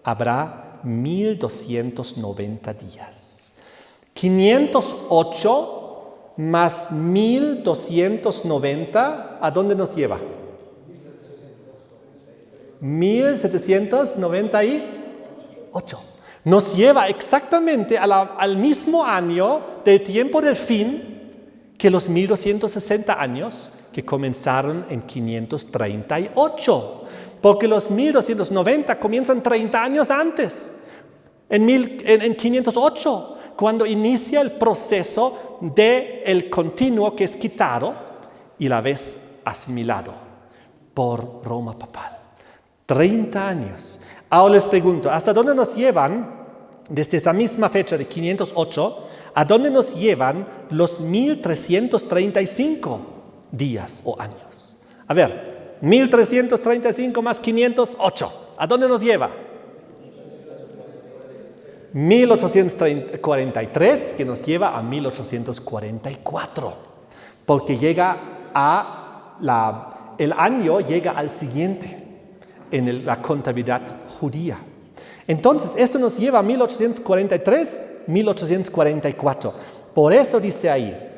habrá 1290 días. 508 más 1290, ¿a dónde nos lleva? 1798. Nos lleva exactamente al mismo año del tiempo del fin que los 1260 años que comenzaron en 538. Porque los 1290 comienzan 30 años antes, en 508, cuando inicia el proceso del continuo que es quitado y la vez asimilado por Roma papal. 30 años. Ahora les pregunto, ¿hasta dónde nos llevan, desde esa misma fecha de 508, a dónde nos llevan los 1335 días o años? A ver, 1335 más 508, ¿a dónde nos lleva? 1843, que nos lleva a 1844, porque el año llega al siguiente en la contabilidad judía. Entonces, esto nos lleva a 1843, 1844. Por eso dice ahí,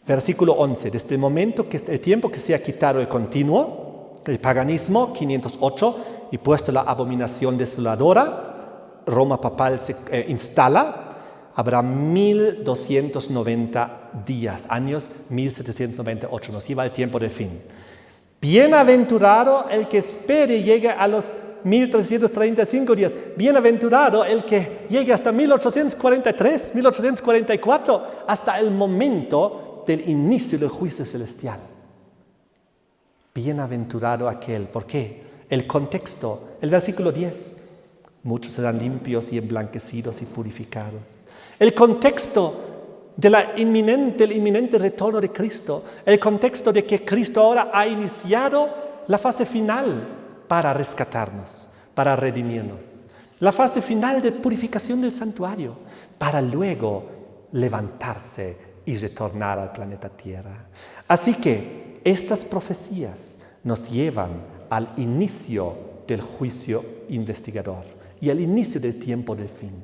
versículo 11, desde el momento el tiempo que se ha quitado el continuo, el paganismo, 508, y puesto la abominación desoladora, Roma papal se instala, habrá 1290 días, años 1798, nos lleva el tiempo del fin. Bienaventurado el que espere y llegue a los 1335 días. Bienaventurado el que llegue hasta 1843, 1844, hasta el momento del inicio del juicio celestial. Bienaventurado aquel. ¿Por qué? El contexto, el versículo 10. Muchos serán limpios y emblanquecidos y purificados. El contexto del inminente retorno de Cristo, el contexto de que Cristo ahora ha iniciado la fase final para rescatarnos, para redimirnos. La fase final de purificación del santuario, para luego levantarse y retornar al planeta Tierra. Así que estas profecías nos llevan al inicio del juicio investigador y al inicio del tiempo del fin.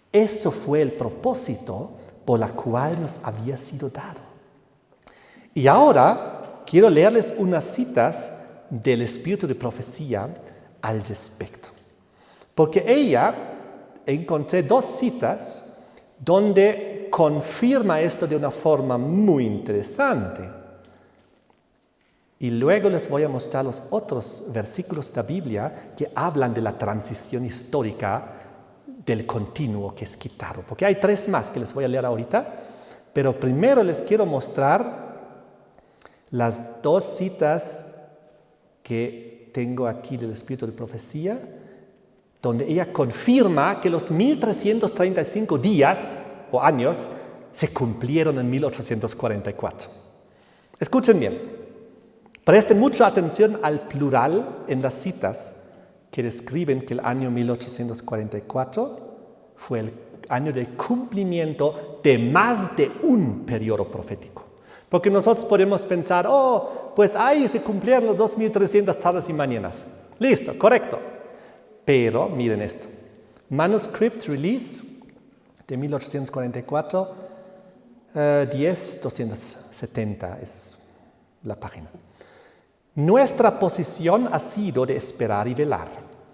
Eso fue el propósito por la cual nos había sido dado. Y ahora quiero leerles unas citas del espíritu de profecía al respecto. Porque encontré dos citas donde confirma esto de una forma muy interesante. Y luego les voy a mostrar los otros versículos de la Biblia que hablan de la transición histórica del continuo que es quitado. Porque hay 3 más que les voy a leer ahorita, pero primero les quiero mostrar las 2 citas que tengo aquí del Espíritu de Profecía, donde ella confirma que los 1335 días o años se cumplieron en 1844. Escuchen bien, presten mucha atención al plural en las citas que describen que el año 1844 fue el año del cumplimiento de más de un periodo profético. Porque nosotros podemos pensar, pues ahí se cumplieron los 2300 tardes y mañanas. Listo, correcto. Pero miren esto. Manuscript Release de 1844, 10.270 es la página. Nuestra posición ha sido de esperar y velar,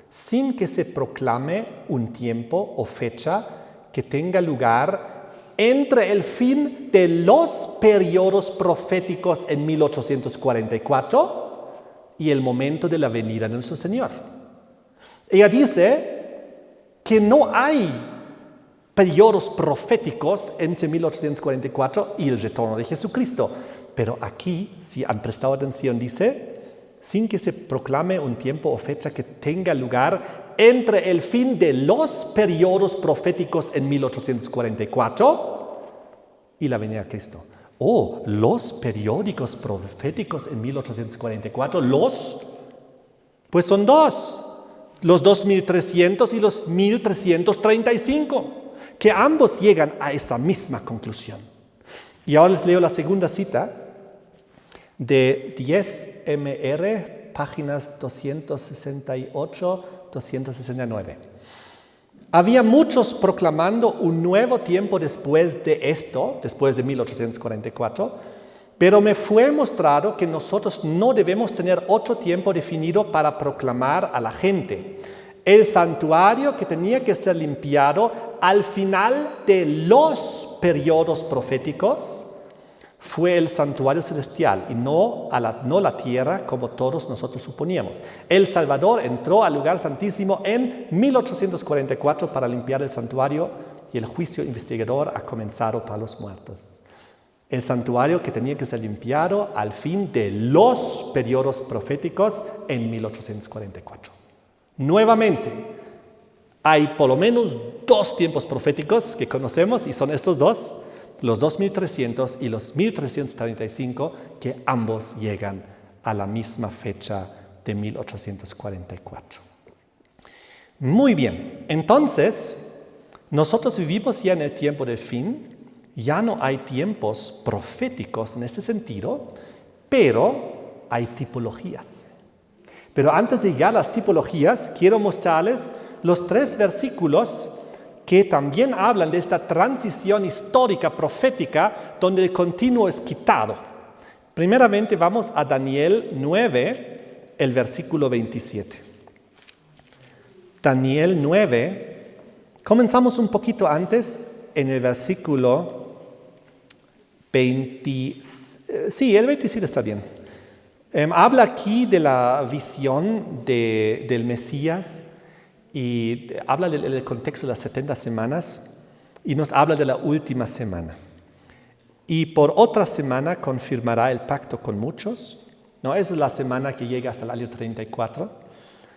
sin que se proclame un tiempo o fecha que tenga lugar entre el fin de los periodos proféticos en 1844 y el momento de la venida de nuestro Señor. Ella dice que no hay periodos proféticos entre 1844 y el retorno de Jesucristo. Pero aquí, si han prestado atención, dice, sin que se proclame un tiempo o fecha que tenga lugar entre el fin de los periodos proféticos en 1844 y la venida de Cristo. Los periódicos proféticos en 1844, Pues son dos, los 2300 y los 1335, que ambos llegan a esa misma conclusión. Y ahora les leo la segunda cita de 10 MR, páginas 268-269. Había muchos proclamando un nuevo tiempo después de esto, después de 1844, pero me fue mostrado que nosotros no debemos tener otro tiempo definido para proclamar a la gente. El santuario que tenía que ser limpiado al final de los periodos proféticos fue el santuario celestial y no la tierra como todos nosotros suponíamos. El Salvador entró al lugar santísimo en 1844 para limpiar el santuario y el juicio investigador ha comenzado para los muertos. El santuario que tenía que ser limpiado al fin de los periodos proféticos en 1844. Nuevamente, hay por lo menos dos tiempos proféticos que conocemos y son estos dos, los 2300 y los 1335, que ambos llegan a la misma fecha de 1844. Muy bien, entonces, nosotros vivimos ya en el tiempo del fin, ya no hay tiempos proféticos en ese sentido, pero hay tipologías. Pero antes de llegar a las tipologías, quiero mostrarles los 3 versículos que también hablan de esta transición histórica profética donde el continuo es quitado. Primeramente vamos a Daniel 9, el versículo 27. Daniel 9, comenzamos un poquito antes en el versículo 20, sí, el 27 está bien. Habla aquí de la visión del Mesías y habla del contexto de las 70 semanas y nos habla de la última semana. Y por otra semana confirmará el pacto con muchos. ¿No? Esa es la semana que llega hasta el año 34.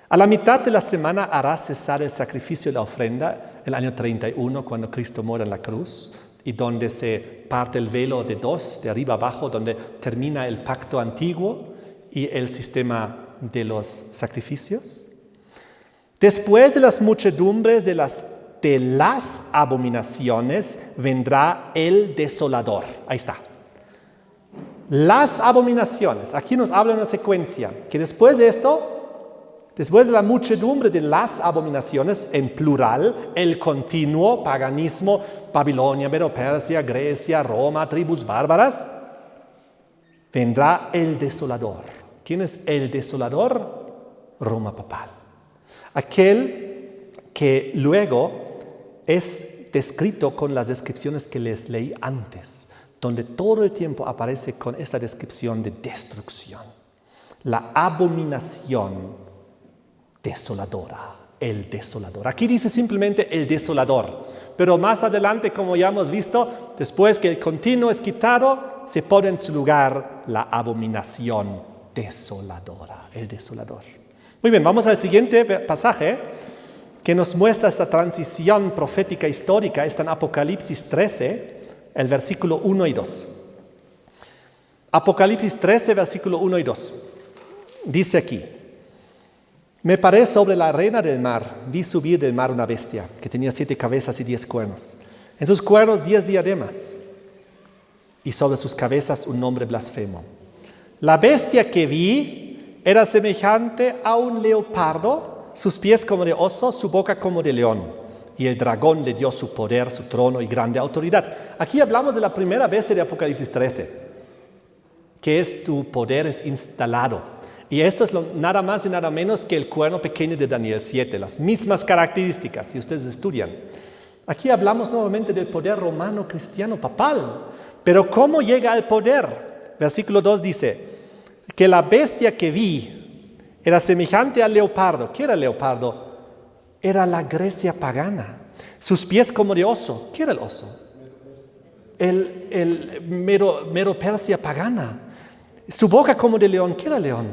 A la mitad de la semana hará cesar el sacrificio y la ofrenda, el año 31, cuando Cristo muere en la cruz, y donde se parte el velo de dos, de arriba abajo, donde termina el pacto antiguo y el sistema de los sacrificios. Después de las muchedumbres de las abominaciones vendrá el desolador. Ahí está. Las abominaciones. Aquí nos habla una secuencia que después de esto, después de la muchedumbre de las abominaciones, en plural, el continuo paganismo, Babilonia, Medo-Persia, Grecia, Roma, tribus bárbaras, vendrá el desolador. ¿Quién es el desolador? Roma papal. Aquel que luego es descrito con las descripciones que les leí antes, donde todo el tiempo aparece con esta descripción de destrucción. La abominación desoladora, el desolador. Aquí dice simplemente el desolador, pero más adelante, como ya hemos visto, después que el continuo es quitado, se pone en su lugar la abominación desoladora, el desolador. Muy bien, vamos al siguiente pasaje que nos muestra esta transición profética histórica. Está en Apocalipsis 13, el versículo 1 y 2. Apocalipsis 13, versículo 1 y 2. Dice aquí: me paré sobre la arena del mar, vi subir del mar una bestia que tenía 7 cabezas y 10 cuernos. En sus cuernos 10 diademas y sobre sus cabezas un nombre blasfemo. La bestia que vi era semejante a un leopardo, sus pies como de oso, su boca como de león. Y el dragón le dio su poder, su trono y grande autoridad. Aquí hablamos de la primera bestia de Apocalipsis 13, que es su poder es instalado. Y esto es nada más y nada menos que el cuerno pequeño de Daniel 7, las mismas características, si ustedes estudian. Aquí hablamos nuevamente del poder romano cristiano papal. Pero ¿cómo llega al poder? Versículo 2 dice que la bestia que vi era semejante al leopardo. ¿Qué era el leopardo? Era la Grecia pagana. Sus pies como de oso. ¿Qué era el oso? El Medo-Persia pagana. Su boca como de león. ¿Qué era el león?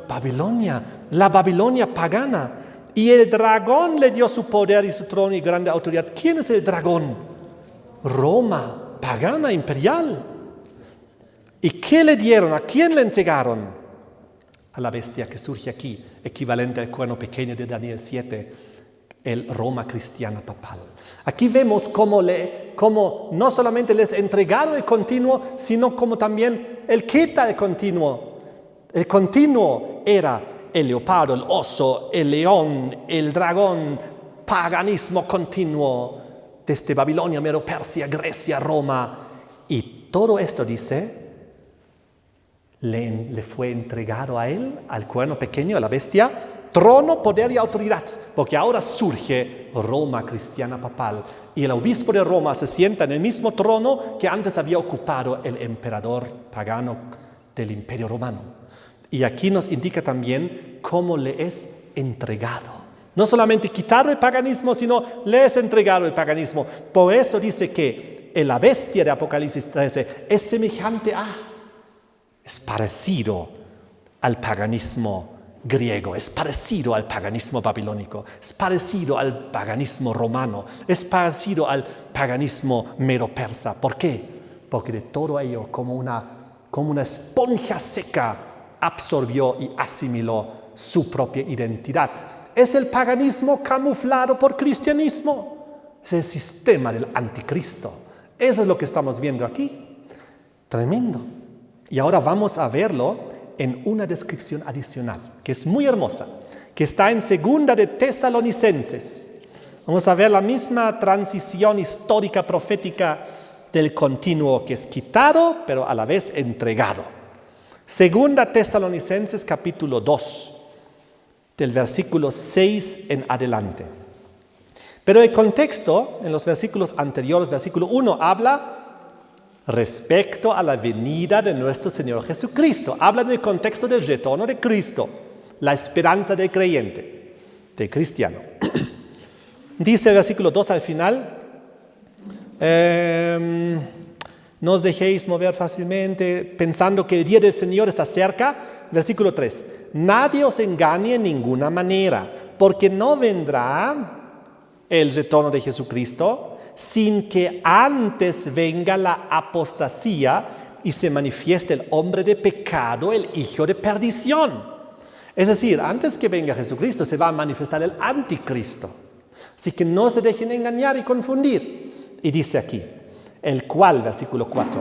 Babilonia, la Babilonia pagana. Y el dragón le dio su poder y su trono y grande autoridad. ¿Quién es el dragón? Roma, pagana, imperial. ¿Y qué le dieron? ¿A quién le entregaron? a la bestia que surge aquí, equivalente al cuerno pequeño de Daniel 7, el Roma cristiana papal. Aquí vemos cómo no solamente les entregaron el continuo, sino como también él quita el continuo. El continuo era el leopardo, el oso, el león, el dragón, paganismo continuo, desde Babilonia, Medo-Persia, Grecia, Roma. Y todo esto, dice, le fue entregado a él, al cuerno pequeño, a la bestia, trono, poder y autoridad, porque ahora surge Roma cristiana papal. Y el obispo de Roma se sienta en el mismo trono que antes había ocupado el emperador pagano del Imperio Romano. Y aquí nos indica también cómo le es entregado. No solamente quitar el paganismo, sino le es entregado el paganismo. Por eso dice que la bestia de Apocalipsis 13 es semejante es parecido al paganismo griego, es parecido al paganismo babilónico, es parecido al paganismo romano, es parecido al paganismo medo-persa. ¿Por qué? Porque de todo ello, como una esponja seca, absorbió y asimiló su propia identidad. Es el paganismo camuflado por cristianismo. Es el sistema del anticristo. Eso es lo que estamos viendo aquí. Tremendo. Y ahora vamos a verlo en una descripción adicional, que es muy hermosa, que está en 2 de Tesalonicenses. Vamos a ver la misma transición histórica profética del continuo, que es quitado, pero a la vez entregado. 2 Tesalonicenses capítulo 2, del versículo 6 en adelante. Pero el contexto, en los versículos anteriores, versículo 1, habla respecto a la venida de nuestro Señor Jesucristo. Habla del contexto del retorno de Cristo, la esperanza del creyente, del cristiano. Dice el versículo 2 al final, no os dejéis mover fácilmente pensando que el día del Señor está cerca. Versículo 3, nadie os engañe en ninguna manera, porque no vendrá el retorno de Jesucristo sin que antes venga la apostasía y se manifieste el hombre de pecado, el hijo de perdición. Es decir, antes que venga Jesucristo se va a manifestar el anticristo. Así que no se dejen engañar y confundir. Y dice aquí, el cual, versículo 4,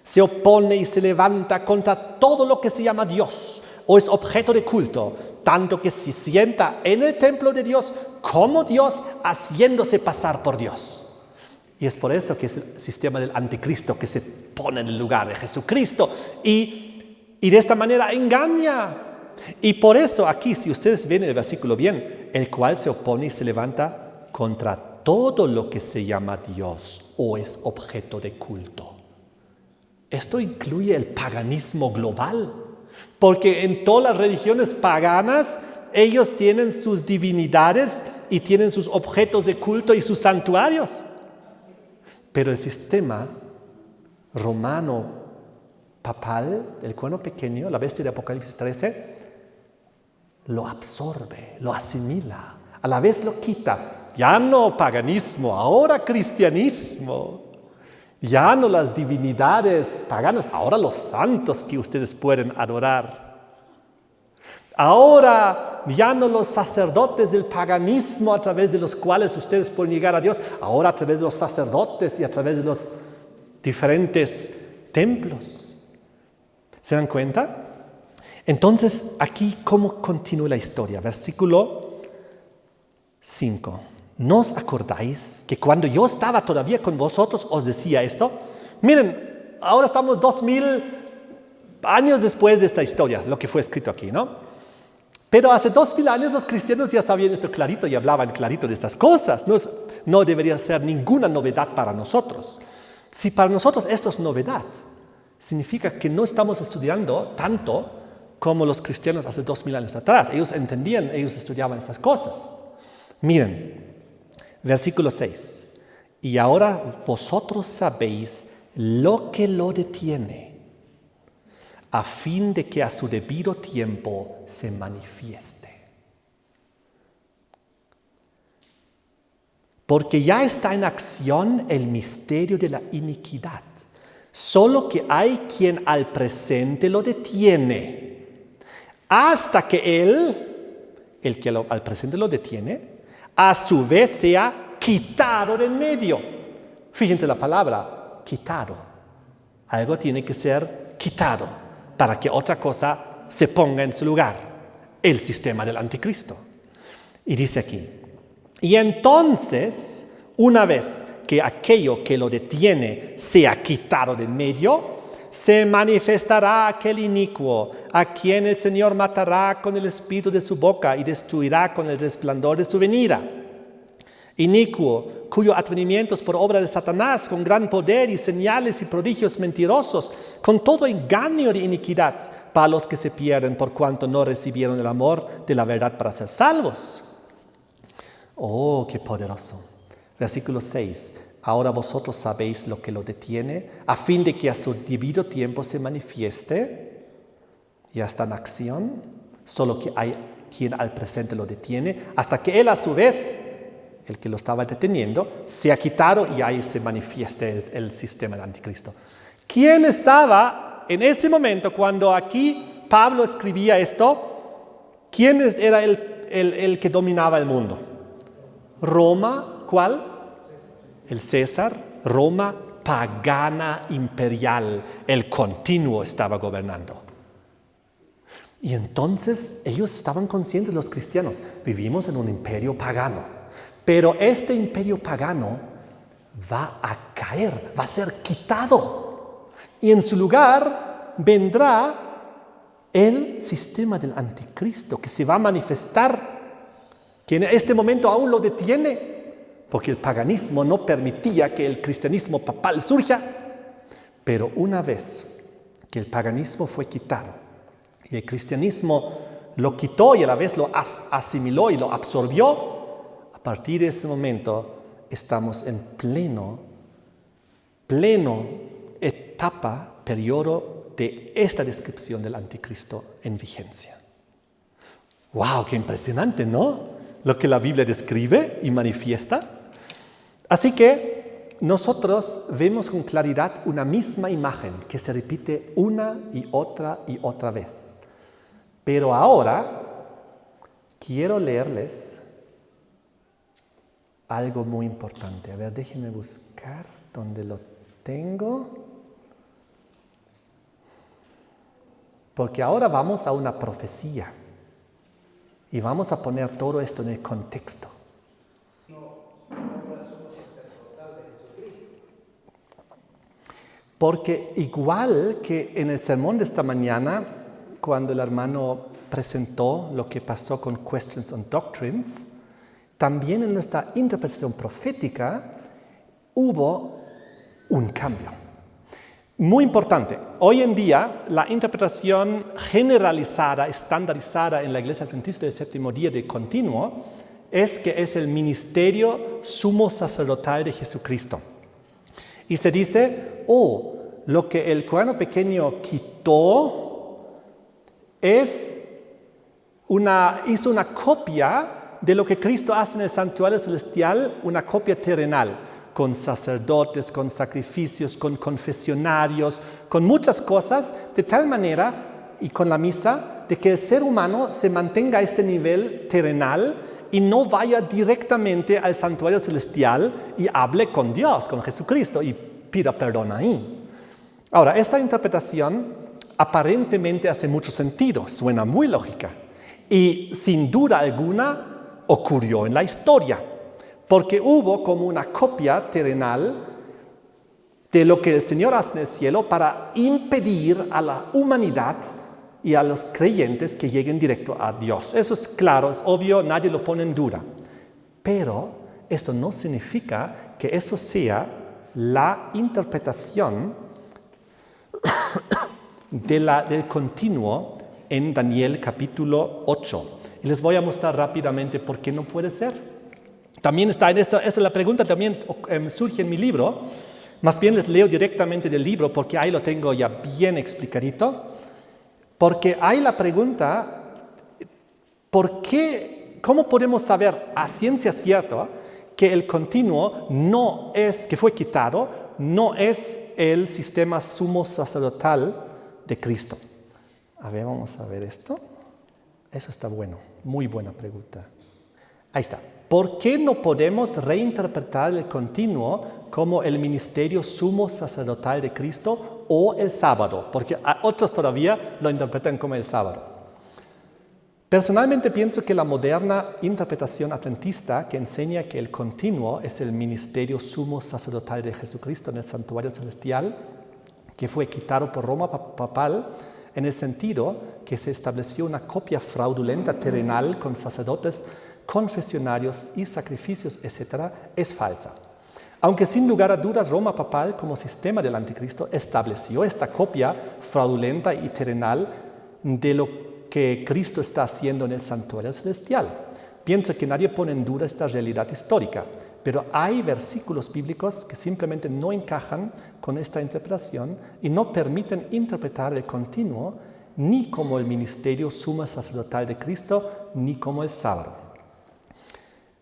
se opone y se levanta contra todo lo que se llama Dios o es objeto de culto, tanto que se sienta en el templo de Dios como Dios, haciéndose pasar por Dios. Y es por eso que es el sistema del anticristo que se pone en el lugar de Jesucristo y de esta manera engaña. Y por eso aquí, si ustedes ven el versículo bien, el cual se opone y se levanta contra todo lo que se llama Dios o es objeto de culto. Esto incluye el paganismo global, porque en todas las religiones paganas ellos tienen sus divinidades y tienen sus objetos de culto y sus santuarios. Pero el sistema romano papal, el cuerno pequeño, la bestia de Apocalipsis 13, lo absorbe, lo asimila, a la vez lo quita. Ya no paganismo, ahora cristianismo. Ya no las divinidades paganas, ahora los santos que ustedes pueden adorar. Ahora ya no los sacerdotes del paganismo a través de los cuales ustedes pueden llegar a Dios, ahora a través de los sacerdotes y a través de los diferentes templos. ¿Se dan cuenta? Entonces, aquí, ¿cómo continúa la historia? Versículo 5. ¿No os acordáis que cuando yo estaba todavía con vosotros os decía esto? Miren, ahora estamos 2000 años después de esta historia, lo que fue escrito aquí, ¿no? Pero hace 2000 años los cristianos ya sabían esto clarito y hablaban clarito de estas cosas. No debería ser ninguna novedad para nosotros. Si para nosotros esto es novedad, significa que no estamos estudiando tanto como los cristianos hace 2000 años atrás. Ellos entendían, ellos estudiaban estas cosas. Miren. Versículo 6. Y ahora vosotros sabéis lo que lo detiene, a fin de que a su debido tiempo se manifieste. Porque ya está en acción el misterio de la iniquidad, solo que hay quien al presente lo detiene, hasta que el que al presente lo detiene, a su vez sea quitado del medio. Fíjense la palabra, quitado. Algo tiene que ser quitado para que otra cosa se ponga en su lugar. El sistema del anticristo. Y dice aquí, y entonces, una vez que aquello que lo detiene sea quitado del medio, se manifestará aquel inicuo, a quien el Señor matará con el espíritu de su boca y destruirá con el resplandor de su venida. Inicuo, cuyo advenimiento es por obra de Satanás, con gran poder y señales y prodigios mentirosos, con todo engaño de iniquidad, para los que se pierden por cuanto no recibieron el amor de la verdad para ser salvos. Oh, qué poderoso. Versículo 6. Ahora vosotros sabéis lo que lo detiene, a fin de que a su debido tiempo se manifieste. Ya está en acción, solo que hay quien al presente lo detiene, hasta que él a su vez, el que lo estaba deteniendo, se ha quitado y ahí se manifieste el sistema del anticristo. ¿Quién estaba en ese momento cuando aquí Pablo escribía esto? ¿Quién era el que dominaba el mundo? Roma, ¿cuál? El César, Roma pagana imperial, el continuo estaba gobernando. Y entonces ellos estaban conscientes, los cristianos, vivimos en un imperio pagano, pero este imperio pagano va a caer, va a ser quitado. Y en su lugar vendrá el sistema del anticristo que se va a manifestar, que en este momento aún lo detiene, porque el paganismo no permitía que el cristianismo papal surja. Pero una vez que el paganismo fue quitado y el cristianismo lo quitó y a la vez lo asimiló y lo absorbió, a partir de ese momento estamos en pleno etapa, periodo de esta descripción del anticristo en vigencia. ¡Wow! ¡Qué impresionante!, ¿no? Lo que la Biblia describe y manifiesta. Así que nosotros vemos con claridad una misma imagen que se repite una y otra vez. Pero ahora quiero leerles algo muy importante. A ver, déjenme buscar dónde lo tengo. Porque ahora vamos a una profecía y vamos a poner todo esto en el contexto. Porque igual que en el sermón de esta mañana, cuando el hermano presentó lo que pasó con Questions on Doctrines, también en nuestra interpretación profética hubo un cambio. Muy importante. Hoy en día, la interpretación generalizada, estandarizada en la Iglesia Adventista del Séptimo Día de Continuo, es que es el ministerio sumo sacerdotal de Jesucristo. Y se dice, lo que el Corano pequeño quitó hizo una copia de lo que Cristo hace en el santuario celestial, una copia terrenal, con sacerdotes, con sacrificios, con confesionarios, con muchas cosas, de tal manera, y con la misa, de que el ser humano se mantenga a este nivel terrenal y no vaya directamente al santuario celestial y hable con Dios, con Jesucristo, y pida perdón ahí. Ahora, esta interpretación aparentemente hace mucho sentido, suena muy lógica, y sin duda alguna ocurrió en la historia, porque hubo como una copia terrenal de lo que el Señor hace en el cielo para impedir a la humanidad y a los creyentes que lleguen directo a Dios. Eso es claro, es obvio, nadie lo pone en duda. Pero eso no significa que eso sea la interpretación del continuo en Daniel capítulo 8. Y les voy a mostrar rápidamente por qué no puede ser. También está en esto, esa es la pregunta, también surge en mi libro. Más bien les leo directamente del libro porque ahí lo tengo ya bien explicadito. Porque hay la pregunta, ¿cómo podemos saber a ciencia cierta que el continuo que fue quitado, no es el sistema sumo sacerdotal de Cristo? A ver, vamos a ver esto. Eso está bueno, muy buena pregunta. Ahí está. ¿Por qué no podemos reinterpretar el continuo como el ministerio sumo sacerdotal de Cristo o el sábado? Porque otros todavía lo interpretan como el sábado. Personalmente pienso que la moderna interpretación adventista que enseña que el continuo es el ministerio sumo sacerdotal de Jesucristo en el santuario celestial, que fue quitado por Roma papal, en el sentido que se estableció una copia fraudulenta terrenal con sacerdotes, confesionarios y sacrificios, etc., es falsa. Aunque sin lugar a dudas Roma papal como sistema del anticristo estableció esta copia fraudulenta y terrenal de lo que Cristo está haciendo en el santuario celestial. Pienso que nadie pone en duda esta realidad histórica, pero hay versículos bíblicos que simplemente no encajan con esta interpretación y no permiten interpretar el continuo ni como el ministerio sumo sacerdotal de Cristo, ni como el sábado.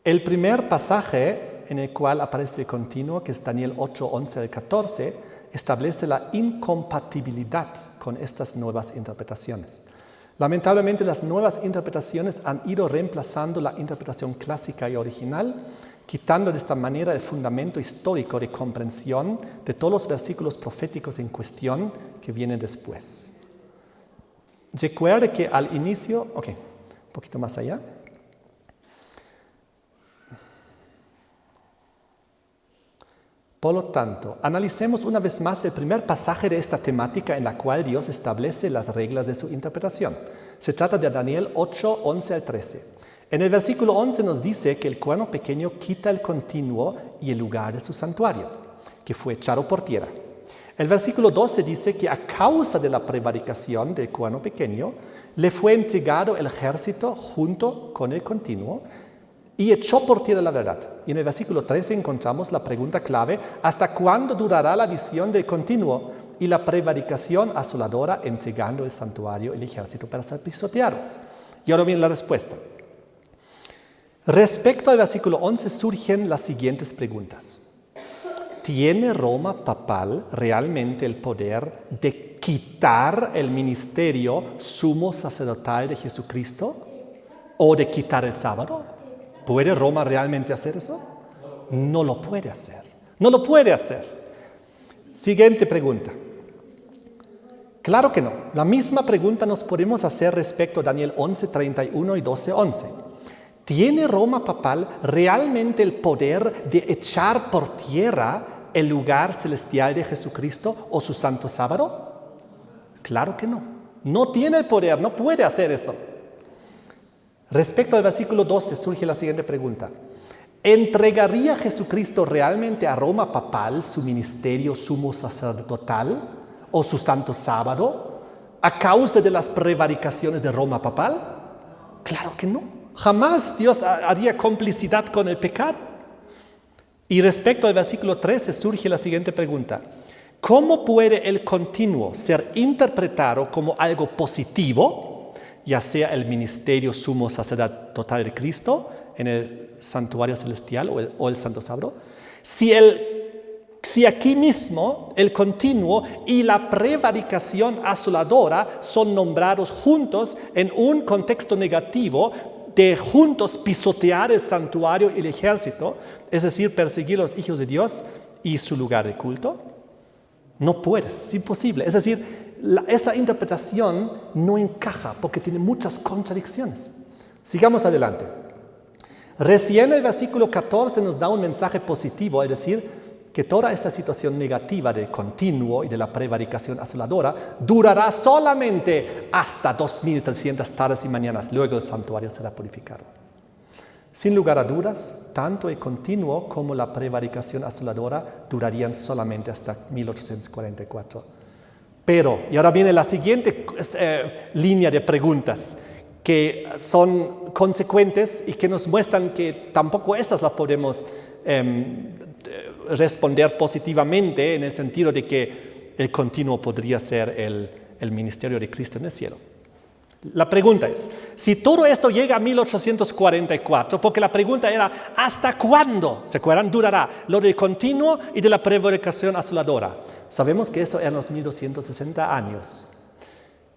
El primer pasaje en el cual aparece el continuo, que es Daniel 8, 11 al 14, establece la incompatibilidad con estas nuevas interpretaciones. Lamentablemente, las nuevas interpretaciones han ido reemplazando la interpretación clásica y original, quitando de esta manera el fundamento histórico de comprensión de todos los versículos proféticos en cuestión que vienen después. Recuerde que al inicio, un poquito más allá. Por lo tanto, analicemos una vez más el primer pasaje de esta temática en la cual Dios establece las reglas de su interpretación. Se trata de Daniel 8, 11 al 13. En el versículo 11 nos dice que el cuerno pequeño quita el continuo y el lugar de su santuario, que fue echado por tierra. El versículo 12 dice que a causa de la prevaricación del cuerno pequeño, le fue entregado el ejército junto con el continuo, y echó por tierra la verdad. Y en el versículo 13 encontramos la pregunta clave: ¿hasta cuándo durará la visión del continuo y la prevaricación asoladora entregando el santuario y el ejército para ser pisoteados? Y ahora viene la respuesta. Respecto al versículo 11 surgen las siguientes preguntas. ¿Tiene Roma papal realmente el poder de quitar el ministerio sumo sacerdotal de Jesucristo o de quitar el sábado? ¿Puede Roma realmente hacer eso? No lo puede hacer. No lo puede hacer. Siguiente pregunta. Claro que no. La misma pregunta nos podemos hacer respecto a Daniel 11, 31 y 12, 11. ¿Tiene Roma papal realmente el poder de echar por tierra el lugar celestial de Jesucristo o su santo sábado? Claro que no. No tiene el poder, no puede hacer eso. Respecto al versículo 12 surge la siguiente pregunta. ¿Entregaría Jesucristo realmente a Roma papal su ministerio sumo sacerdotal o su santo sábado a causa de las prevaricaciones de Roma papal? Claro que no. Jamás Dios haría complicidad con el pecado. Y respecto al versículo 13 surge la siguiente pregunta. ¿Cómo puede el continuo ser interpretado como algo positivo, ya sea el ministerio sumo sacerdotal de Cristo en el santuario celestial o el santo sábado, si aquí mismo el continuo y la prevaricación asoladora son nombrados juntos en un contexto negativo de juntos pisotear el santuario y el ejército, es decir, perseguir a los hijos de Dios y su lugar de culto? No puedes, es imposible. Es decir, esa interpretación no encaja porque tiene muchas contradicciones. Sigamos adelante. Recién el versículo 14 nos da un mensaje positivo, es decir, que toda esta situación negativa del continuo y de la prevaricación asoladora durará solamente hasta 2300 tardes y mañanas. Luego el santuario será purificado. Sin lugar a dudas, tanto el continuo como la prevaricación asoladora durarían solamente hasta 1844. Pero, y ahora viene la siguiente línea de preguntas que son consecuentes y que nos muestran que tampoco estas las podemos responder positivamente en el sentido de que el continuo podría ser el ministerio de Cristo en el cielo. La pregunta es, si todo esto llega a 1844, porque la pregunta era, ¿hasta cuándo, se acuerdan, durará lo del continuo y de la prevaricación asoladora? Sabemos que esto eran los 1260 años.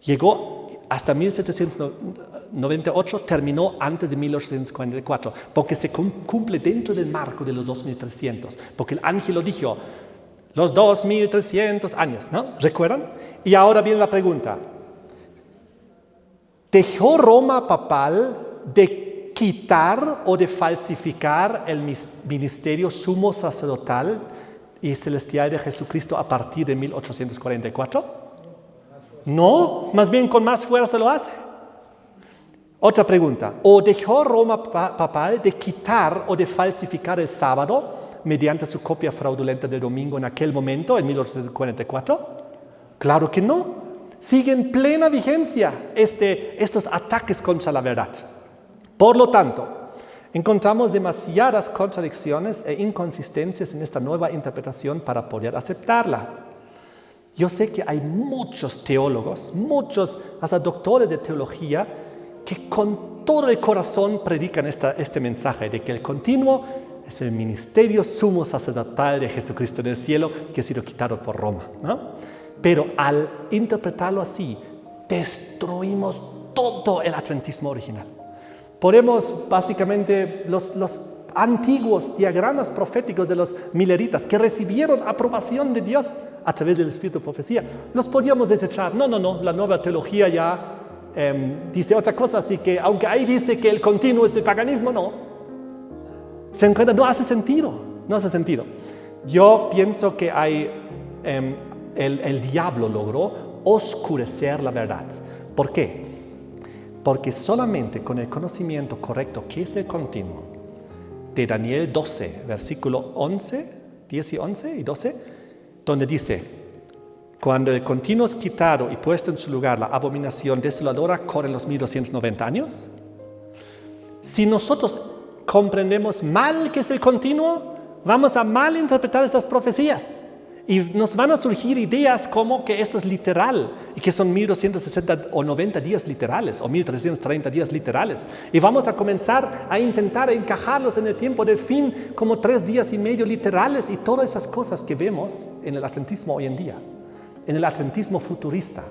Llegó hasta 1798 terminó antes de 1844, porque se cumple dentro del marco de los 2300, porque el ángel lo dijo, los 2300 años, ¿no? ¿Recuerdan? Y ahora viene la pregunta. ¿Dejó Roma papal de quitar o de falsificar el ministerio sumo sacerdotal y celestial de Jesucristo a partir de 1844? No, más bien con más fuerza lo hace. Otra pregunta. ¿O dejó Roma papal de quitar o de falsificar el sábado mediante su copia fraudulenta del domingo en aquel momento, en 1844? Claro que no. Sigue en plena vigencia estos ataques contra la verdad. Por lo tanto, encontramos demasiadas contradicciones e inconsistencias en esta nueva interpretación para poder aceptarla. Yo sé que hay muchos teólogos, muchos hasta doctores de teología, que con todo el corazón predican este mensaje de que el continuo es el ministerio sumo sacerdotal de Jesucristo en el cielo que ha sido quitado por Roma, ¿no? Pero al interpretarlo así, destruimos todo el adventismo original. Podemos básicamente los antiguos diagramas proféticos de los mileritas que recibieron aprobación de Dios a través del Espíritu de Profecía, los podíamos desechar. No, la nueva teología ya dice otra cosa, así que aunque ahí dice que el continuo es del paganismo, no. ¿Se encuentra? No hace sentido. Yo pienso que el diablo logró oscurecer la verdad. ¿Por qué? Porque solamente con el conocimiento correcto, que es el continuo, de Daniel 12, versículo 11, 10 y 11 y 12, donde dice, cuando el continuo es quitado y puesto en su lugar la abominación desoladora corren los 1290 años. Si nosotros comprendemos mal qué es el continuo, vamos a mal interpretar estas profecías. Y nos van a surgir ideas como que esto es literal y que son 1260 o 90 días literales o 1330 días literales. Y vamos a comenzar a intentar encajarlos en el tiempo del fin como 3 días y medio literales y todas esas cosas que vemos en el adventismo hoy en día, en el adventismo futurista.